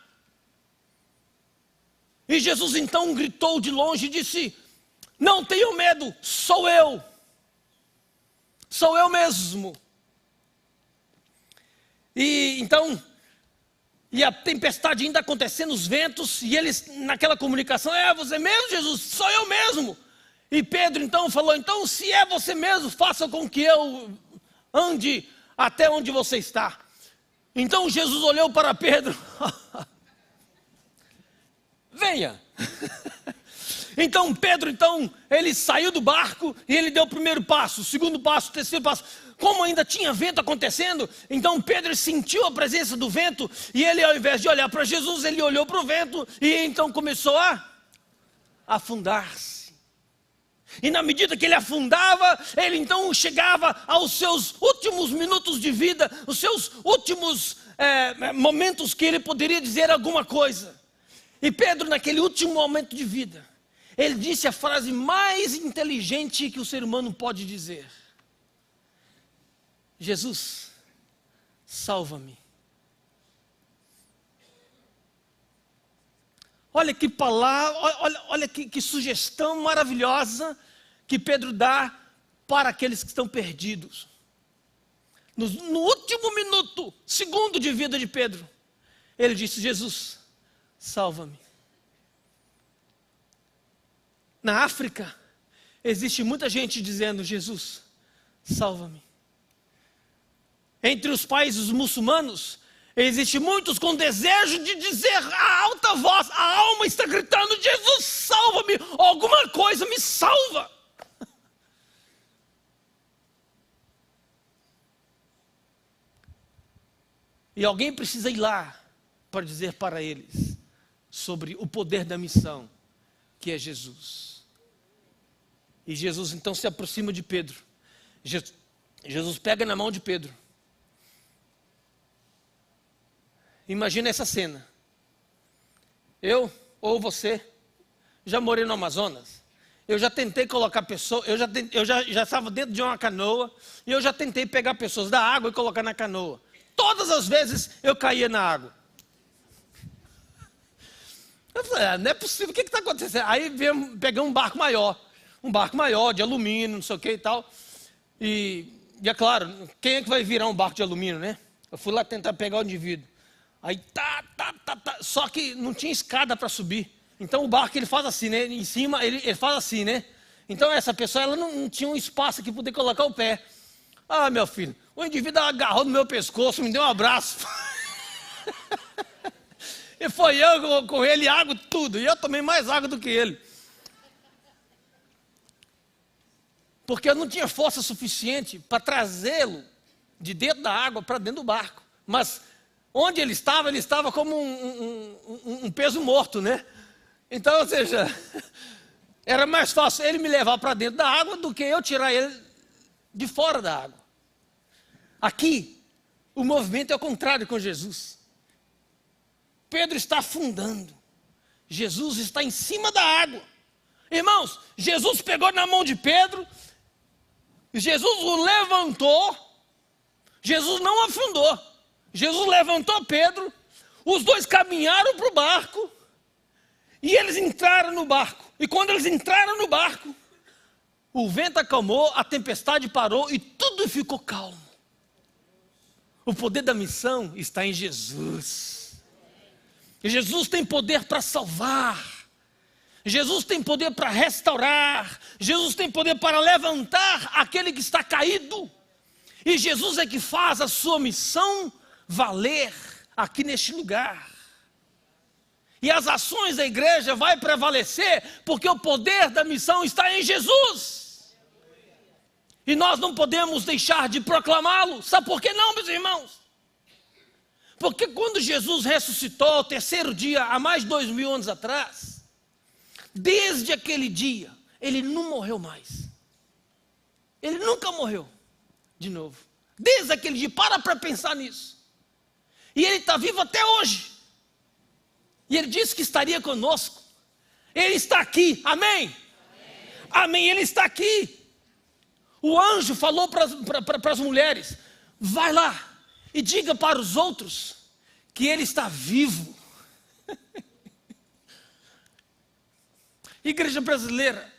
E Jesus então gritou de longe e disse, não tenham medo, sou eu mesmo. E então, a tempestade ainda acontecendo, os ventos, e eles naquela comunicação, você mesmo, Jesus? Sou eu mesmo. E Pedro então falou, então se é você mesmo, faça com que eu ande até onde você está. Então Jesus olhou para Pedro, venha. Então Pedro, ele saiu do barco e ele deu o primeiro passo, o segundo passo, o terceiro passo. Como ainda tinha vento acontecendo, então Pedro sentiu a presença do vento e ele, ao invés de olhar para Jesus, ele olhou para o vento e então começou a afundar-se. E na medida que ele afundava, ele então chegava aos seus últimos minutos de vida, os seus últimos momentos que ele poderia dizer alguma coisa. E Pedro, naquele último momento de vida, ele disse a frase mais inteligente que o ser humano pode dizer: Jesus, salva-me. Olha que palavra, olha que sugestão maravilhosa que Pedro dá para aqueles que estão perdidos. No último minuto, segundo de vida de Pedro, ele disse: Jesus, salva-me. Na África, existe muita gente dizendo: Jesus, salva-me. Entre os países muçulmanos, existe muitos com desejo de dizer a alta voz, a alma está gritando: Jesus, salva-me, alguma coisa me salva. E alguém precisa ir lá para dizer para eles sobre o poder da missão, que é Jesus. E Jesus então se aproxima de Pedro. Jesus pega na mão de Pedro. Imagina essa cena. Eu ou você já morei no Amazonas. Eu já tentei colocar pessoas, eu já estava dentro de uma canoa e eu já tentei pegar pessoas da água e colocar na canoa. Todas as vezes eu caía na água. Eu falei: não é possível, o que está acontecendo? Aí peguei um barco maior de alumínio, não sei o que e tal. E é claro, quem é que vai virar um barco de alumínio, né? Eu fui lá tentar pegar o indivíduo. Aí só que não tinha escada para subir. Então o barco ele faz assim, né? Em cima ele faz assim, né? Então essa pessoa ela não tinha um espaço aqui para poder colocar o pé. Ah, meu filho, o indivíduo agarrou no meu pescoço, me deu um abraço. E foi eu com ele, água, tudo. E eu tomei mais água do que ele. Porque eu não tinha força suficiente para trazê-lo de dentro da água para dentro do barco. Mas onde ele estava como um peso morto, né? Então, ou seja, era mais fácil ele me levar para dentro da água do que eu tirar ele de fora da água. Aqui, o movimento é o contrário com Jesus. Pedro está afundando. Jesus está em cima da água. Irmãos, Jesus pegou na mão de Pedro, Jesus o levantou, Jesus não afundou. Jesus levantou Pedro, os dois caminharam para o barco, e eles entraram no barco. E quando eles entraram no barco, o vento acalmou, a tempestade parou e tudo ficou calmo. O poder da missão está em Jesus. E Jesus tem poder para salvar. Jesus tem poder para restaurar. Jesus tem poder para levantar aquele que está caído. E Jesus é que faz a sua missão valer aqui neste lugar. E as ações da igreja vão prevalecer porque o poder da missão está em Jesus. E nós não podemos deixar de proclamá-lo. Sabe por que não, meus irmãos? Porque quando Jesus ressuscitou ao terceiro dia, há mais de 2000 anos atrás, desde aquele dia, ele não morreu mais. Ele nunca morreu de novo. Desde aquele dia, para pensar nisso. E ele está vivo até hoje. E ele disse que estaria conosco. Ele está aqui, amém? Amém, ele está aqui. O anjo falou para as mulheres: vai lá e diga para os outros que ele está vivo. Igreja brasileira,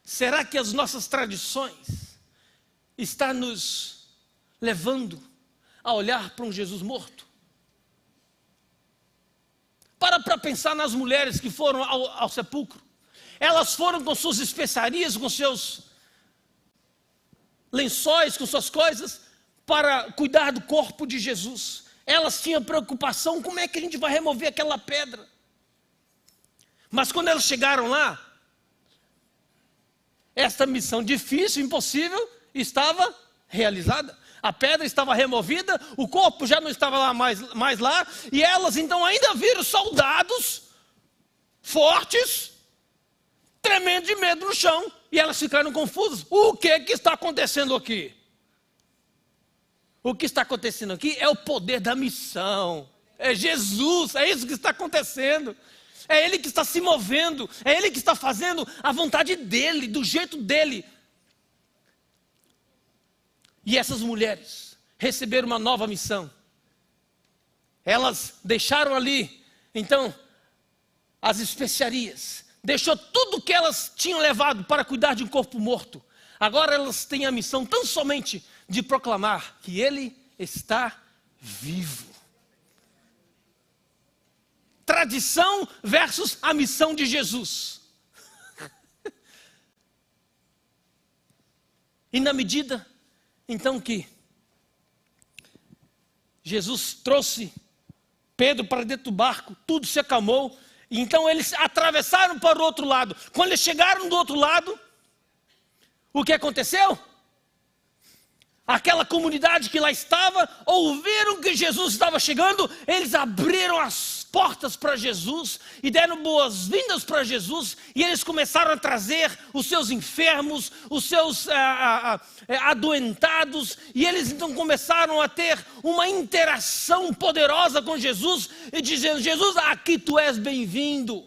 será que as nossas tradições estão nos levando a olhar para um Jesus morto? Para pensar nas mulheres que foram ao sepulcro. Elas foram com suas especiarias, com seus lençóis, com suas coisas, para cuidar do corpo de Jesus. Elas tinham preocupação: como é que a gente vai remover aquela pedra? Mas quando elas chegaram lá, esta missão difícil, impossível, estava realizada. A pedra estava removida, o corpo já não estava lá mais lá, e elas então ainda viram soldados fortes, tremendo de medo no chão, e elas ficaram confusas. O que está acontecendo aqui? O que está acontecendo aqui é o poder da missão. É Jesus, é isso que está acontecendo. É Ele que está se movendo, é Ele que está fazendo a vontade dEle, do jeito dEle. E essas mulheres receberam uma nova missão. elas deixaram ali, então, as especiarias, deixou tudo que elas tinham levado para cuidar de um corpo morto. Agora elas têm a missão tão somente de proclamar que ele está vivo. Tradição versus a missão de Jesus. E na medida, então, que Jesus trouxe Pedro para dentro do barco, tudo se acalmou, e então eles atravessaram para o outro lado. Quando eles chegaram do outro lado, o que aconteceu? Aquela comunidade que lá estava, ouviram que Jesus estava chegando, eles abriram as portas para Jesus e deram boas-vindas para Jesus, e eles começaram a trazer os seus enfermos, os seus adoentados, e eles então começaram a ter uma interação poderosa com Jesus, e dizendo: Jesus, aqui tu és bem-vindo.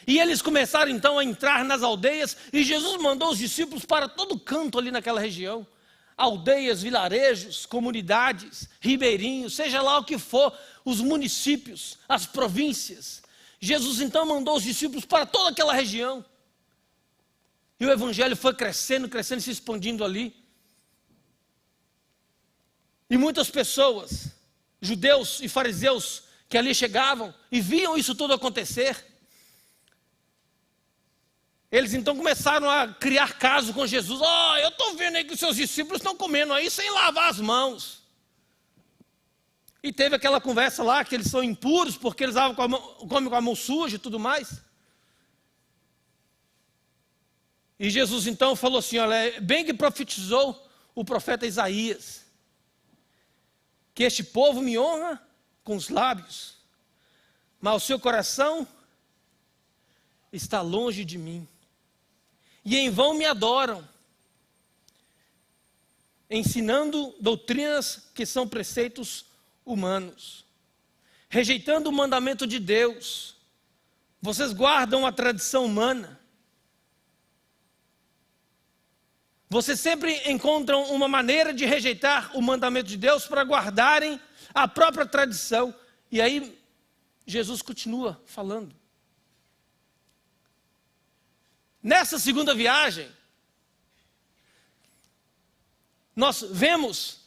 E eles começaram então a entrar nas aldeias, e Jesus mandou os discípulos para todo canto ali naquela região. Aldeias, vilarejos, comunidades, ribeirinhos, seja lá o que for, os municípios, as províncias. Jesus então mandou os discípulos para toda aquela região. E o evangelho foi crescendo, crescendo, se expandindo ali. E muitas pessoas, judeus e fariseus, que ali chegavam e viam isso tudo acontecer, eles então começaram a criar caso com Jesus. Eu estou vendo aí que os seus discípulos estão comendo aí sem lavar as mãos. E teve aquela conversa lá que eles são impuros porque eles comem com a mão suja e tudo mais. E Jesus então falou assim: olha, bem que profetizou o profeta Isaías, que este povo me honra com os lábios, mas o seu coração está longe de mim. E em vão me adoram, ensinando doutrinas que são preceitos humanos, rejeitando o mandamento de Deus. Vocês guardam a tradição humana. Vocês sempre encontram uma maneira de rejeitar o mandamento de Deus para guardarem a própria tradição. E aí Jesus continua falando. Nessa segunda viagem, nós vemos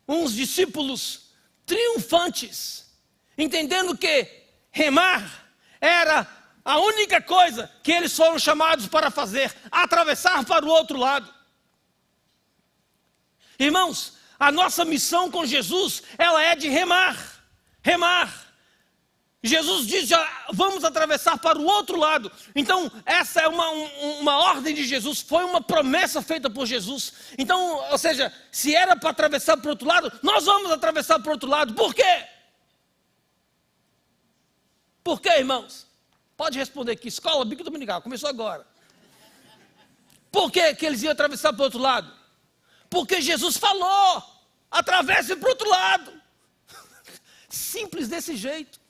uns discípulos triunfantes, entendendo que remar era a única coisa que eles foram chamados para fazer, atravessar para o outro lado. Irmãos, a nossa missão com Jesus, ela é de remar, remar. Jesus diz: vamos atravessar para o outro lado. Então essa é uma ordem de Jesus, foi uma promessa feita por Jesus. Então, ou seja, se era para atravessar para o outro lado, nós vamos atravessar para o outro lado. Por quê? Por quê, irmãos? Pode responder aqui. Escola Bíblica Dominical, começou agora. Por que eles iam atravessar para o outro lado? Porque Jesus falou: atravesse para o outro lado. Simples desse jeito.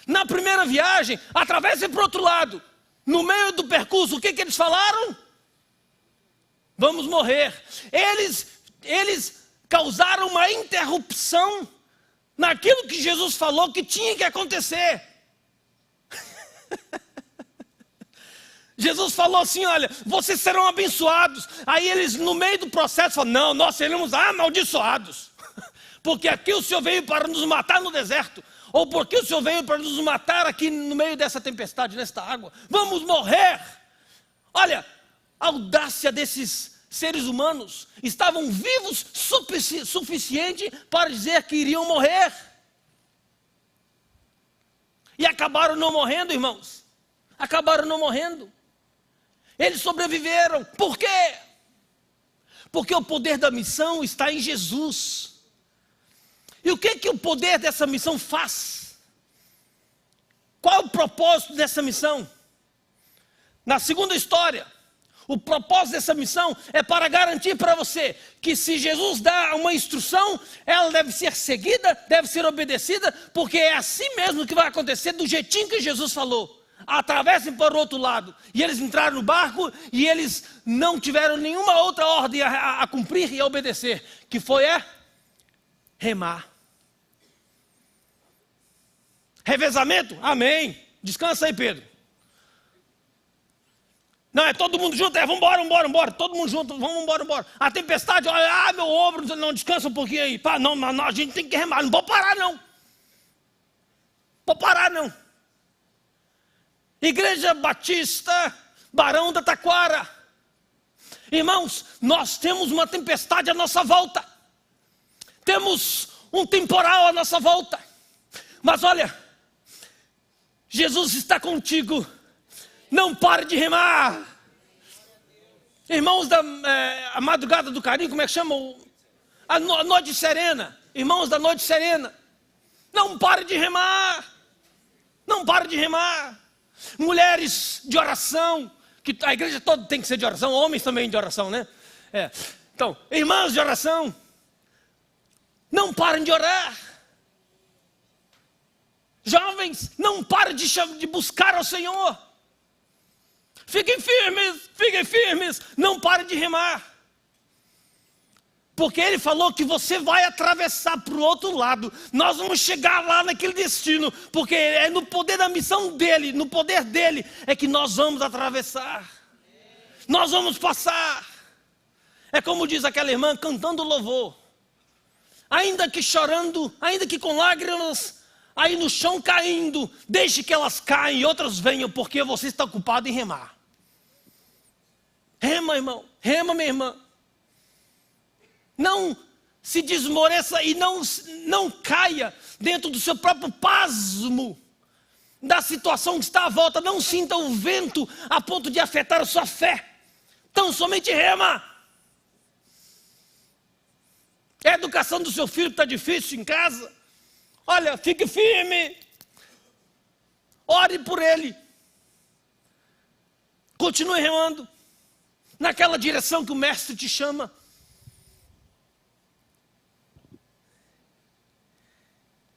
Na primeira viagem, atravesse para o outro lado. No meio do percurso, o que eles falaram? Vamos morrer. Eles causaram uma interrupção naquilo que Jesus falou que tinha que acontecer. Jesus falou assim: olha, vocês serão abençoados. Aí eles, no meio do processo, falaram: não, nós seremos amaldiçoados. Porque aqui o Senhor veio para nos matar no deserto. Ou porque o Senhor veio para nos matar aqui no meio dessa tempestade, nesta água. Vamos morrer. Olha, a audácia desses seres humanos. Estavam vivos suficiente para dizer que iriam morrer. E acabaram não morrendo, irmãos. Acabaram não morrendo. Eles sobreviveram. Por quê? Porque o poder da missão está em Jesus. E o que o poder dessa missão faz? Qual é o propósito dessa missão? Na segunda história, o propósito dessa missão é para garantir para você que se Jesus dá uma instrução, ela deve ser seguida, deve ser obedecida, porque é assim mesmo que vai acontecer, do jeitinho que Jesus falou. atravessem para o outro lado. E eles entraram no barco e eles não tiveram nenhuma outra ordem a cumprir e a obedecer, que foi remar. Revezamento? Amém. Descansa aí, Pedro. Não, é todo mundo junto, vamos embora. Todo mundo junto, vamos embora. A tempestade, olha, meu ombro, não, descansa um pouquinho aí. Pá, não, a gente tem que remar, não pode parar não. Igreja Batista, Barão da Taquara. Irmãos, nós temos uma tempestade à nossa volta. Temos um temporal à nossa volta. Mas olha, Jesus está contigo. Não pare de remar. Irmãos a madrugada do carinho, como é que chama? A noite serena. Irmãos da noite serena. Não pare de remar. Mulheres de oração, que a igreja toda tem que ser de oração, homens também de oração, né? Então, irmãs de oração, não parem de orar. Jovens, não parem de buscar ao Senhor. Fiquem firmes, não parem de remar. Porque Ele falou que você vai atravessar para o outro lado. Nós vamos chegar lá naquele destino. Porque é no poder da missão dEle, no poder dEle, é que nós vamos atravessar. Nós vamos passar. É como diz aquela irmã cantando louvor. Ainda que chorando, ainda que com lágrimas, aí no chão caindo, deixe que elas caem e outras venham, porque você está ocupado em remar. Rema, irmão. Rema, minha irmã. Não se desmoreça e não caia dentro do seu próprio pasmo da situação que está à volta. Não sinta o vento a ponto de afetar a sua fé. Então somente rema. É a educação do seu filho que está difícil em casa. Olha, fique firme. Ore por ele. Continue remando naquela direção que o mestre te chama.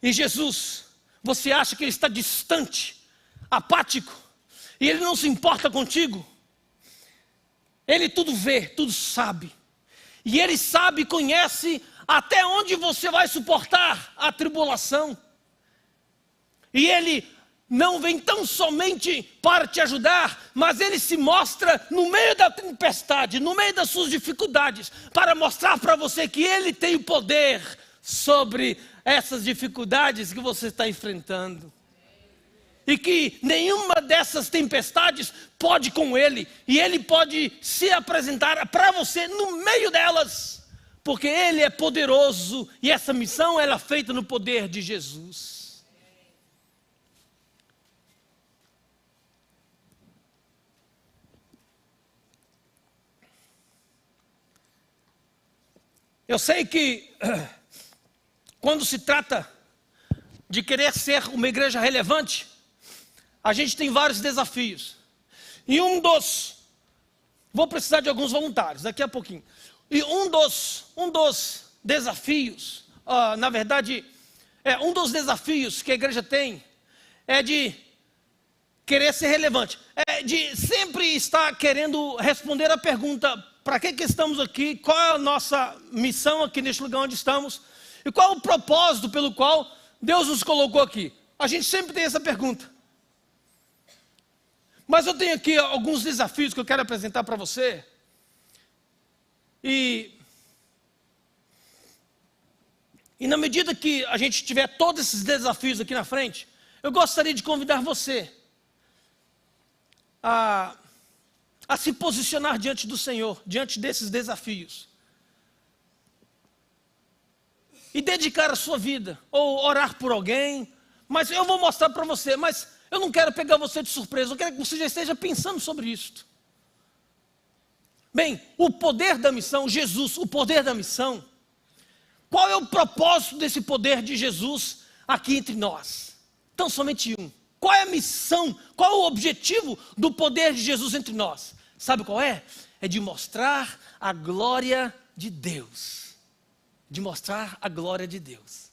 E Jesus, você acha que Ele está distante, apático, e Ele não se importa contigo? Ele tudo vê, tudo sabe. E Ele sabe, conhece até onde você vai suportar a tribulação. E Ele não vem tão somente para te ajudar, mas Ele se mostra no meio da tempestade, no meio das suas dificuldades, para mostrar para você que Ele tem o poder sobre essas dificuldades que você está enfrentando. E que nenhuma dessas tempestades pode com Ele. E Ele pode se apresentar para você no meio delas. Porque Ele é poderoso. E essa missão ela é feita no poder de Jesus. Eu sei que quando se trata de querer ser uma igreja relevante, a gente tem vários desafios. E vou precisar de alguns voluntários daqui a pouquinho. E um dos desafios, na verdade, um dos desafios que a igreja tem é de querer ser relevante. É de sempre estar querendo responder a pergunta, para que estamos aqui? Qual é a nossa missão aqui neste lugar onde estamos? E qual é o propósito pelo qual Deus nos colocou aqui? A gente sempre tem essa pergunta. Mas eu tenho aqui alguns desafios que eu quero apresentar para você. E na medida que a gente tiver todos esses desafios aqui na frente, eu gostaria de convidar você a se posicionar diante do Senhor, diante desses desafios. E dedicar a sua vida, ou orar por alguém. Mas eu vou mostrar para você, mas eu não quero pegar você de surpresa, eu quero que você já esteja pensando sobre isso. Bem, o poder da missão, Jesus, o poder da missão, qual é o propósito desse poder de Jesus aqui entre nós? Então, somente um. Qual é a missão, qual é o objetivo do poder de Jesus entre nós? Sabe qual é? É de mostrar a glória de Deus. De mostrar a glória de Deus.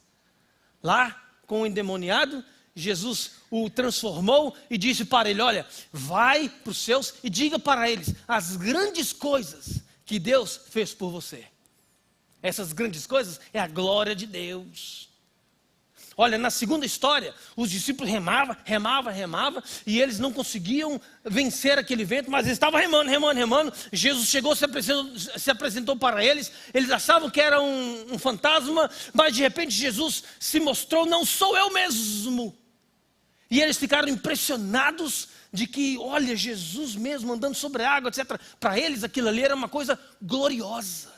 Lá, com o endemoniado, Jesus o transformou e disse para ele: olha, vai para os seus e diga para eles as grandes coisas que Deus fez por você. Essas grandes coisas é a glória de Deus. Olha, na segunda história, os discípulos remavam, e eles não conseguiam vencer aquele vento, mas eles estavam remando. Jesus chegou, se apresentou para eles, eles achavam que era um fantasma, mas de repente Jesus se mostrou: não sou eu mesmo. E eles ficaram impressionados de que, olha, Jesus mesmo andando sobre a água, etc. Para eles aquilo ali era uma coisa gloriosa.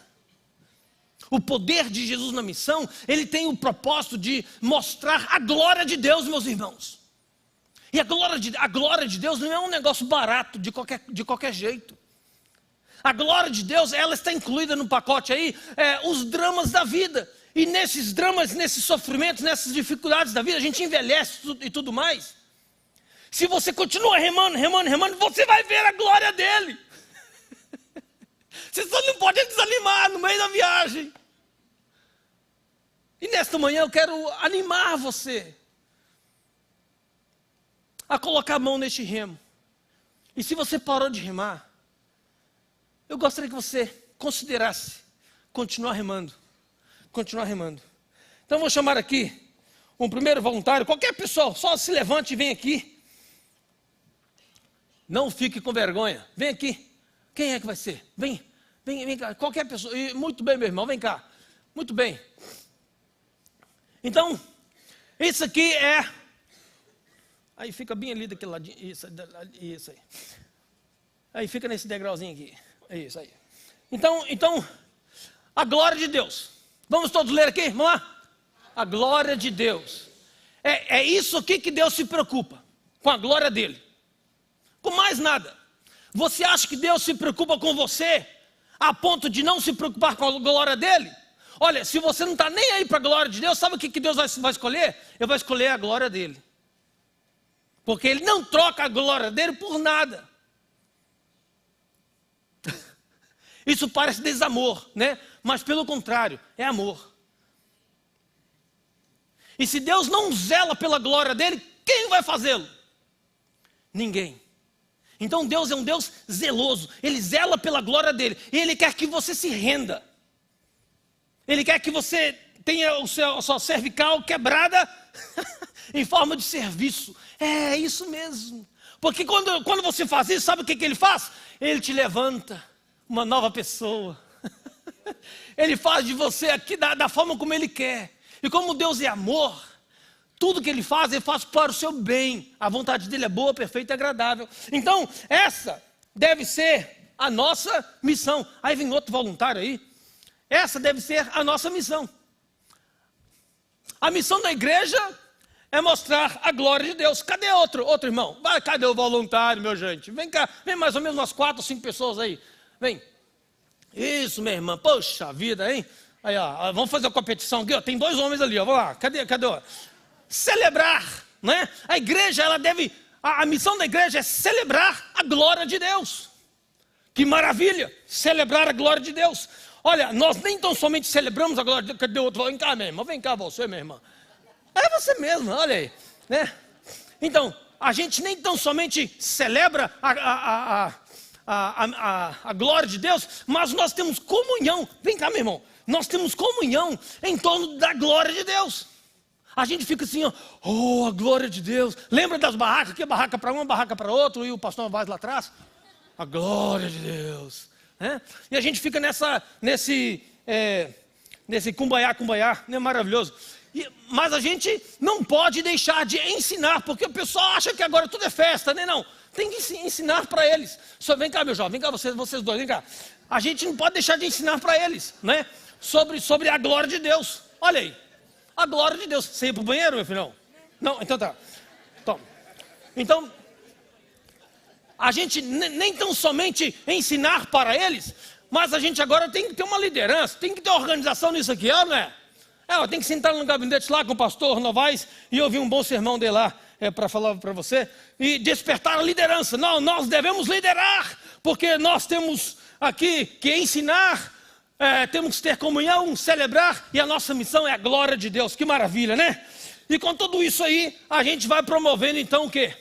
O poder de Jesus na missão, ele tem o propósito de mostrar a glória de Deus, meus irmãos. E a glória de Deus não é um negócio barato de qualquer jeito. A glória de Deus, ela está incluída no pacote aí, os dramas da vida. E nesses dramas, nesses sofrimentos, nessas dificuldades da vida, a gente envelhece e tudo mais. Se você continua remando, você vai ver a glória dele. Você só não pode desanimar no meio da viagem. E nesta manhã eu quero animar você a colocar a mão neste remo. E se você parou de remar, eu gostaria que você considerasse continuar remando. Então eu vou chamar aqui um primeiro voluntário. Qualquer pessoa, só se levante e vem aqui. Não fique com vergonha. Vem aqui. Quem é que vai ser? Vem cá. Qualquer pessoa. Muito bem, meu irmão, vem cá. Muito bem. Então, isso aqui é... Aí fica bem ali daquele ladinho. Isso aí. Aí fica nesse degrauzinho aqui. É isso aí. Então, a glória de Deus. Vamos todos ler aqui? Vamos lá? A glória de Deus. É isso aqui que Deus se preocupa. Com a glória dele. Com mais nada. Você acha que Deus se preocupa com você a ponto de não se preocupar com a glória dele? Olha, se você não está nem aí para a glória de Deus, sabe o que Deus vai escolher? Ele vai escolher a glória dele. Porque ele não troca a glória dele por nada. Isso parece desamor, né? Mas pelo contrário, é amor. E se Deus não zela pela glória dele, quem vai fazê-lo? Ninguém. Então Deus é um Deus zeloso. Ele zela pela glória dele. E ele quer que você se renda. Ele quer que você tenha a sua cervical quebrada em forma de serviço. É isso mesmo. Porque quando você faz isso, sabe o que ele faz? Ele te levanta uma nova pessoa. Ele faz de você aqui da forma como ele quer. E como Deus é amor, tudo que ele faz para o seu bem. A vontade dele é boa, perfeita e agradável. Então, essa deve ser a nossa missão. Aí vem outro voluntário aí. Essa deve ser a nossa missão. A missão da igreja é mostrar a glória de Deus. Cadê outro irmão? Cadê o voluntário, meu gente? Vem cá, vem mais ou menos umas 4 ou 5 pessoas aí. Vem. Isso, minha irmã. Poxa vida, hein? Aí, ó, vamos fazer a competição aqui, ó. Tem 2 homens ali, ó. Vamos lá. Cadê? Celebrar, né? A igreja, ela deve... A missão da igreja é celebrar a glória de Deus. Que maravilha! Celebrar a glória de Deus. Olha, nós nem tão somente celebramos a glória de Deus. Cadê outro? Vem cá, minha irmã. Vem cá você, minha irmã. É você mesmo, olha aí. Né? Então, a gente nem tão somente celebra a glória de Deus, mas nós temos comunhão. Vem cá, meu irmão. Nós temos comunhão em torno da glória de Deus. A gente fica assim, ó, oh, a glória de Deus. Lembra das barracas? Que barraca para uma, barraca para outra, e o pastor vai lá atrás. A glória de Deus. E a gente fica nesse cumbaiá, né? Maravilhoso. Mas a gente não pode deixar de ensinar, porque o pessoal acha que agora tudo é festa, né? Não, tem que ensinar para eles. Só vem cá, meu jovem, vem cá vocês dois, vem cá. A gente não pode deixar de ensinar para eles, né? Sobre a glória de Deus. Olha aí, a glória de Deus. Você ia para o banheiro, meu filhão? Não, então tá. Então, a gente nem tão somente ensinar para eles, mas a gente agora tem que ter uma liderança, tem que ter organização nisso aqui, não é? Tem que sentar no gabinete lá com o pastor Novaes e ouvir um bom sermão dele lá, para falar para você, e despertar a liderança. Não, nós devemos liderar, porque nós temos aqui que ensinar, temos que ter comunhão, celebrar, e a nossa missão é a glória de Deus. Que maravilha, né? E com tudo isso aí, a gente vai promovendo então o quê?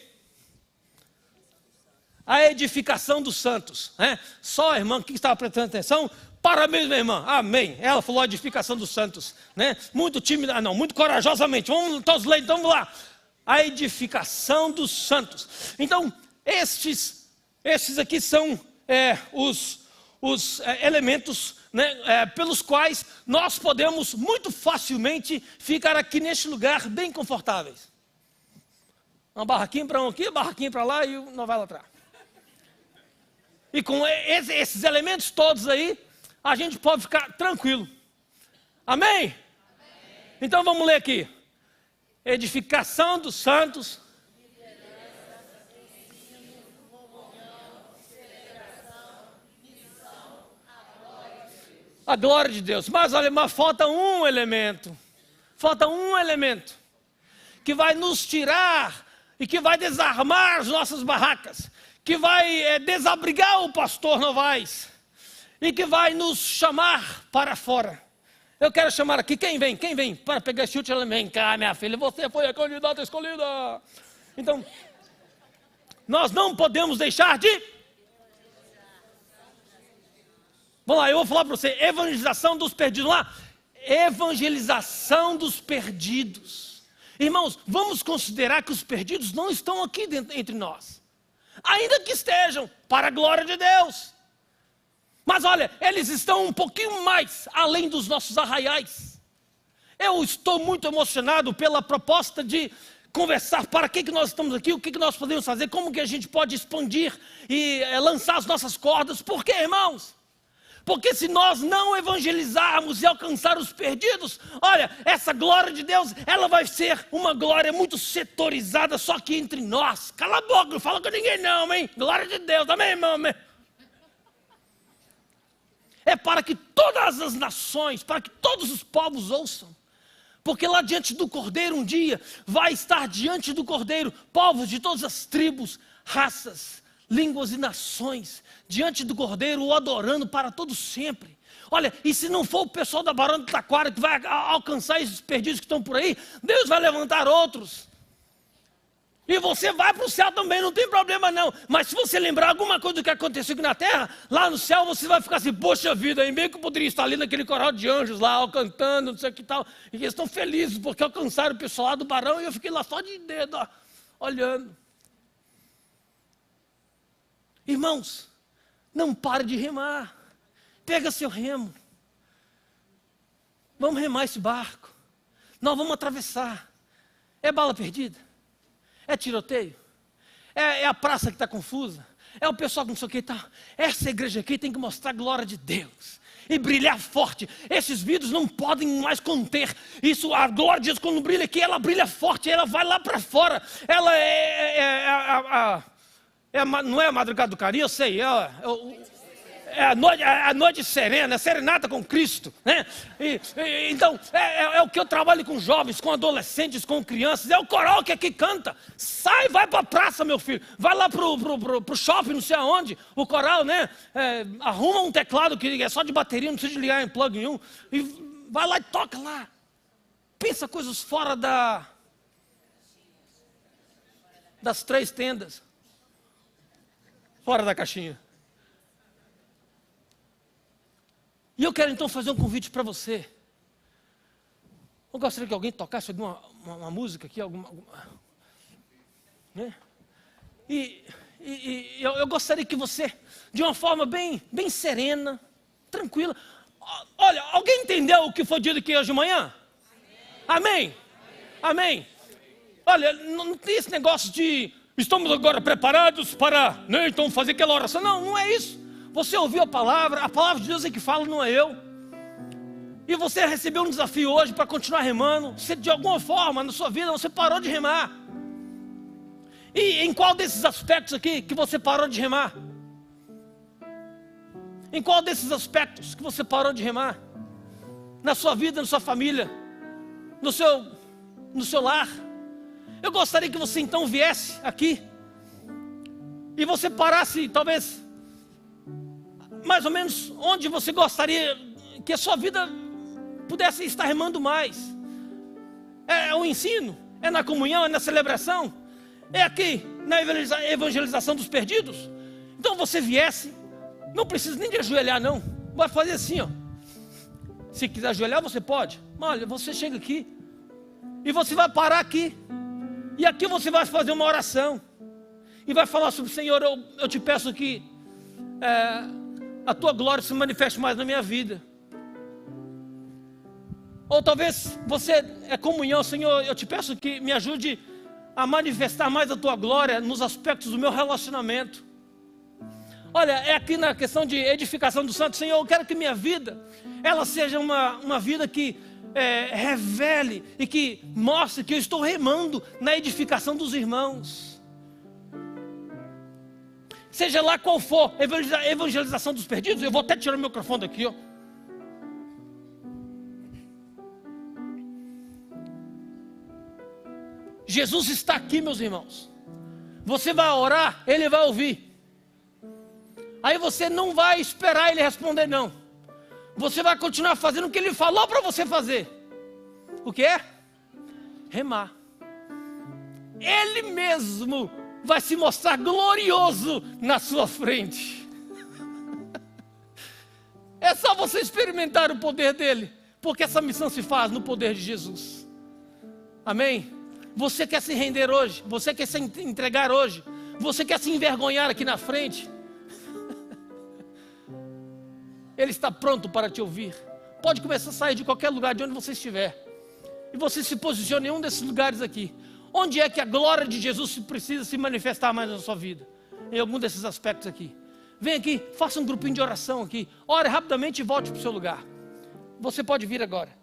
A edificação dos santos, né? Só a irmã que estava prestando atenção, parabéns, minha irmã, amém. Ela falou a edificação dos santos, né? Muito tímida, não, muito corajosamente. Vamos todos ler, então vamos lá. A edificação dos santos. Então, estes aqui são os elementos, né, pelos quais nós podemos muito facilmente ficar aqui neste lugar bem confortáveis. Uma barraquinha para um aqui, barraquinha para lá e não vai lá atrás. E com esses elementos todos aí, a gente pode ficar tranquilo. Amém? Amém? Então vamos ler aqui. Edificação dos santos. A glória de Deus. Mas olha, falta um elemento. Falta um elemento. Que vai nos tirar e que vai desarmar as nossas barracas. Que vai desabrigar o pastor Novaes. E que vai nos chamar para fora. Eu quero chamar aqui, quem vem para pegar esse último elemento? Vem cá, minha filha, você foi a candidata escolhida. Então, nós não podemos deixar de... Vamos lá, eu vou falar para você, evangelização dos perdidos. Vamos lá, evangelização dos perdidos. Irmãos, vamos considerar que os perdidos não estão aqui entre nós. Ainda que estejam, para a glória de Deus. Mas olha, eles estão um pouquinho mais além dos nossos arraiais. Eu estou muito emocionado pela proposta de conversar para que nós estamos aqui, o que nós podemos fazer, como que a gente pode expandir e lançar as nossas cordas. Por quê, irmãos? Porque se nós não evangelizarmos e alcançar os perdidos, olha, essa glória de Deus, ela vai ser uma glória muito setorizada só aqui entre nós. Cala a boca, não fala com ninguém não, hein? Glória de Deus, amém, irmão, amém? É para que todas as nações, para que todos os povos ouçam. Porque lá diante do Cordeiro um dia, vai estar diante do Cordeiro povos de todas as tribos, raças, línguas e nações, diante do Cordeiro, o adorando para todo sempre. Olha, e se não for o pessoal da Barão do Taquara que vai alcançar esses perdidos que estão por aí, Deus vai levantar outros. E você vai para o céu também, não tem problema não. Mas se você lembrar alguma coisa do que aconteceu aqui na terra, lá no céu você vai ficar assim, poxa vida, aí meio que eu poderia estar ali naquele coral de anjos lá, cantando, não sei o que tal. E eles estão felizes porque alcançaram o pessoal lá do Barão e eu fiquei lá só de dedo, ó, olhando. Irmãos, não pare de remar. Pega seu remo. Vamos remar esse barco. Nós vamos atravessar. É bala perdida? É tiroteio? É a praça que está confusa? É o pessoal que não sei o que tal? Essa igreja aqui tem que mostrar a glória de Deus. E brilhar forte. Esses vidros não podem mais conter. Isso, a glória de Deus quando brilha aqui, ela brilha forte. Ela vai lá para fora. Ela não é a madrugada do carinho, eu sei. É a noite serena, serenata com Cristo, né? Então, é o que eu trabalho com jovens, com adolescentes, com crianças. É o coral que aqui canta. Sai, vai para a praça, meu filho. Vai lá pro shopping, não sei aonde. O coral, né? Arruma um teclado que é só de bateria, não precisa de ligar em plug nenhum. E vai lá e toca lá. Pensa coisas fora das 3 tendas. Fora da caixinha. E eu quero então fazer um convite para você. Eu gostaria que alguém tocasse uma música aqui, né? E eu gostaria que você, de uma forma bem serena, tranquila. Olha, alguém entendeu o que foi dito aqui hoje de manhã? Amém? Amém? Olha, não tem esse negócio de estamos agora preparados para, né, então fazer aquela oração. Não é isso. Você ouviu a palavra de Deus é que fala, não é eu. E você recebeu um desafio hoje para continuar remando. Você, de alguma forma, na sua vida, você parou de remar. E em qual desses aspectos aqui que você parou de remar? Em qual desses aspectos que você parou de remar? Na sua vida, na sua família, no seu lar. Eu gostaria que você então viesse aqui e você parasse, talvez, mais ou menos onde você gostaria que a sua vida pudesse estar remando mais. É o ensino, é na comunhão, é na celebração, é aqui na evangelização dos perdidos. Então você viesse, não precisa nem de ajoelhar não, vai fazer assim, ó. Se quiser ajoelhar você pode, mas olha, você chega aqui e você vai parar aqui, e aqui você vai fazer uma oração e vai falar sobre: Senhor, eu te peço que a tua glória se manifeste mais na minha vida. Ou talvez você é comunhão: Senhor, eu te peço que me ajude a manifestar mais a tua glória nos aspectos do meu relacionamento. Olha, é aqui na questão de edificação do santo: Senhor, eu quero que minha vida, ela seja uma vida que revele e que mostre que eu estou remando na edificação dos irmãos. Seja lá qual for, evangelização dos perdidos. Eu vou até tirar o microfone daqui, ó. Jesus está aqui, meus irmãos. Você vai orar, Ele vai ouvir. Aí você não vai esperar Ele responder, não. Você vai continuar fazendo o que Ele falou para você fazer. O que é? Remar. Ele mesmo vai se mostrar glorioso na sua frente. É só você experimentar o poder dele, porque essa missão se faz no poder de Jesus. Amém? Você quer se render hoje? Você quer se entregar hoje? Você quer se envergonhar aqui na frente? Ele está pronto para te ouvir. Pode começar a sair de qualquer lugar, de onde você estiver, e você se posiciona em um desses lugares aqui. Onde é que a glória de Jesus precisa se manifestar mais na sua vida? Em algum desses aspectos aqui. Vem aqui, faça um grupinho de oração aqui. Ore rapidamente e volte para o seu lugar. Você pode vir agora.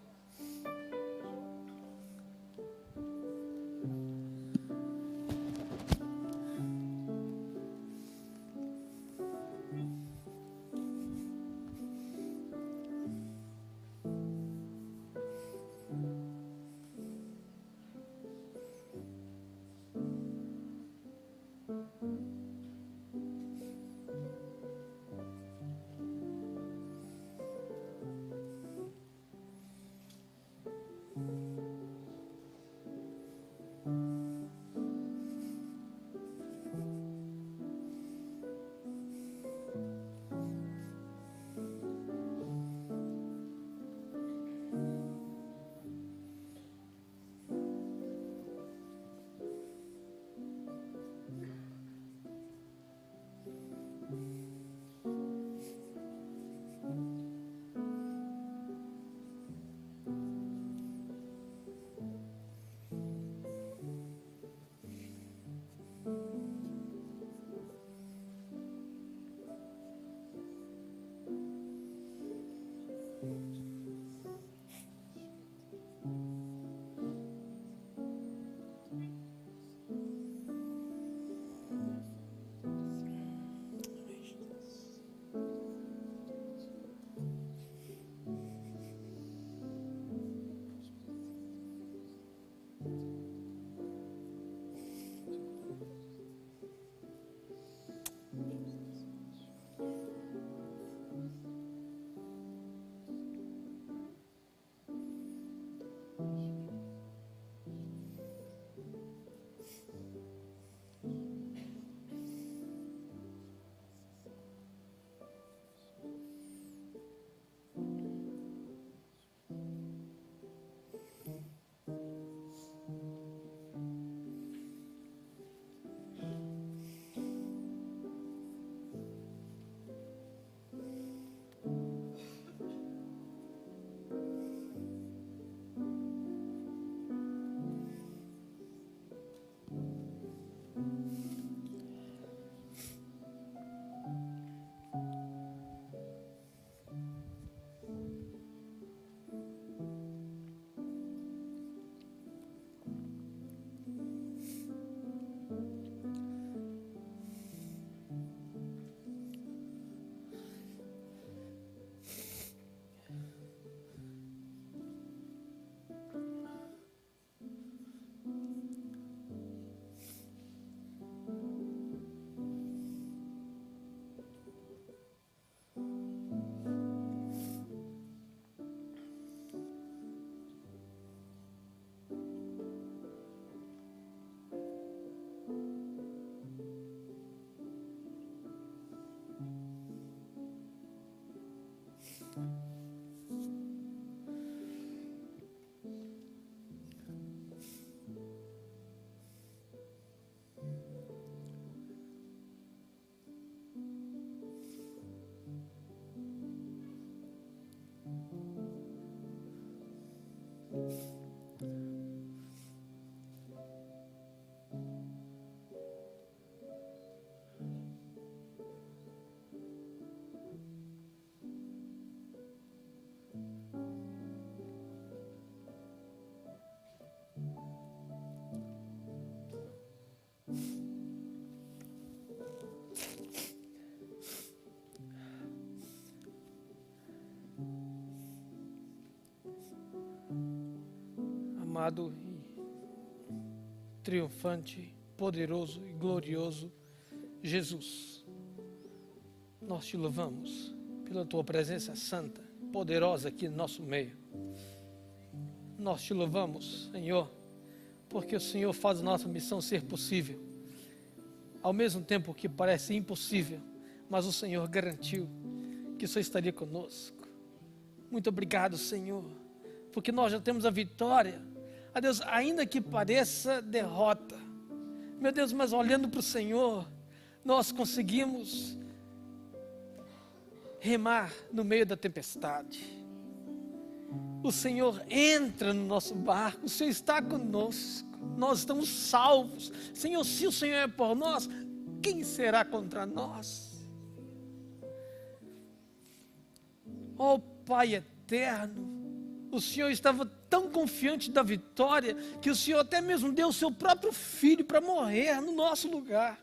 Amado e triunfante, poderoso e glorioso Jesus, nós te louvamos pela tua presença santa, poderosa aqui no nosso meio. Nós te louvamos, Senhor, porque o Senhor faz a nossa missão ser possível, ao mesmo tempo que parece impossível, mas o Senhor garantiu que o Senhor estaria conosco. Muito obrigado, Senhor, porque nós já temos a vitória. A Deus, ainda que pareça derrota, meu Deus, mas olhando para o Senhor, nós conseguimos remar no meio da tempestade. O Senhor entra no nosso barco, o Senhor está conosco, nós estamos salvos. Senhor, se o Senhor é por nós, quem será contra nós? Ó Pai eterno, o Senhor estava tão confiante da vitória, que o Senhor até mesmo deu o seu próprio filho para morrer no nosso lugar,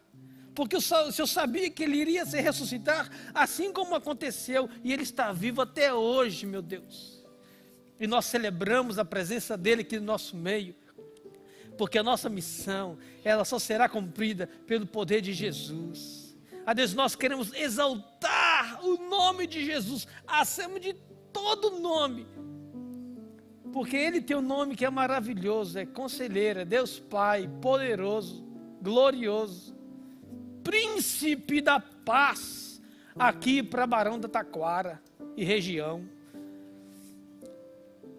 porque o Senhor sabia que ele iria se ressuscitar, assim como aconteceu, e ele está vivo até hoje, meu Deus. E nós celebramos a presença dele aqui no nosso meio, porque a nossa missão, ela só será cumprida pelo poder de Jesus. A Deus, nós queremos exaltar o nome de Jesus acima de todo nome, porque Ele tem um nome que é maravilhoso, é Conselheiro, é Deus Pai, poderoso, glorioso, Príncipe da Paz, aqui para Barão da Taquara e região.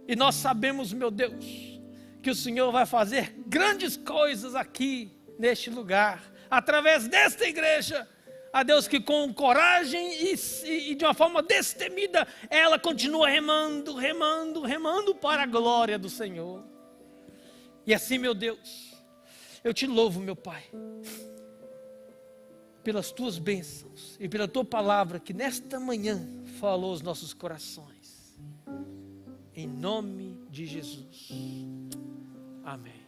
E nós sabemos, meu Deus, que o Senhor vai fazer grandes coisas aqui, neste lugar, através desta igreja. A Deus, que com coragem e de uma forma destemida, ela continua remando, remando, remando para a glória do Senhor. E assim, meu Deus, eu te louvo, meu Pai, pelas tuas bênçãos e pela tua palavra que nesta manhã falou aos nossos corações. Em nome de Jesus. Amém.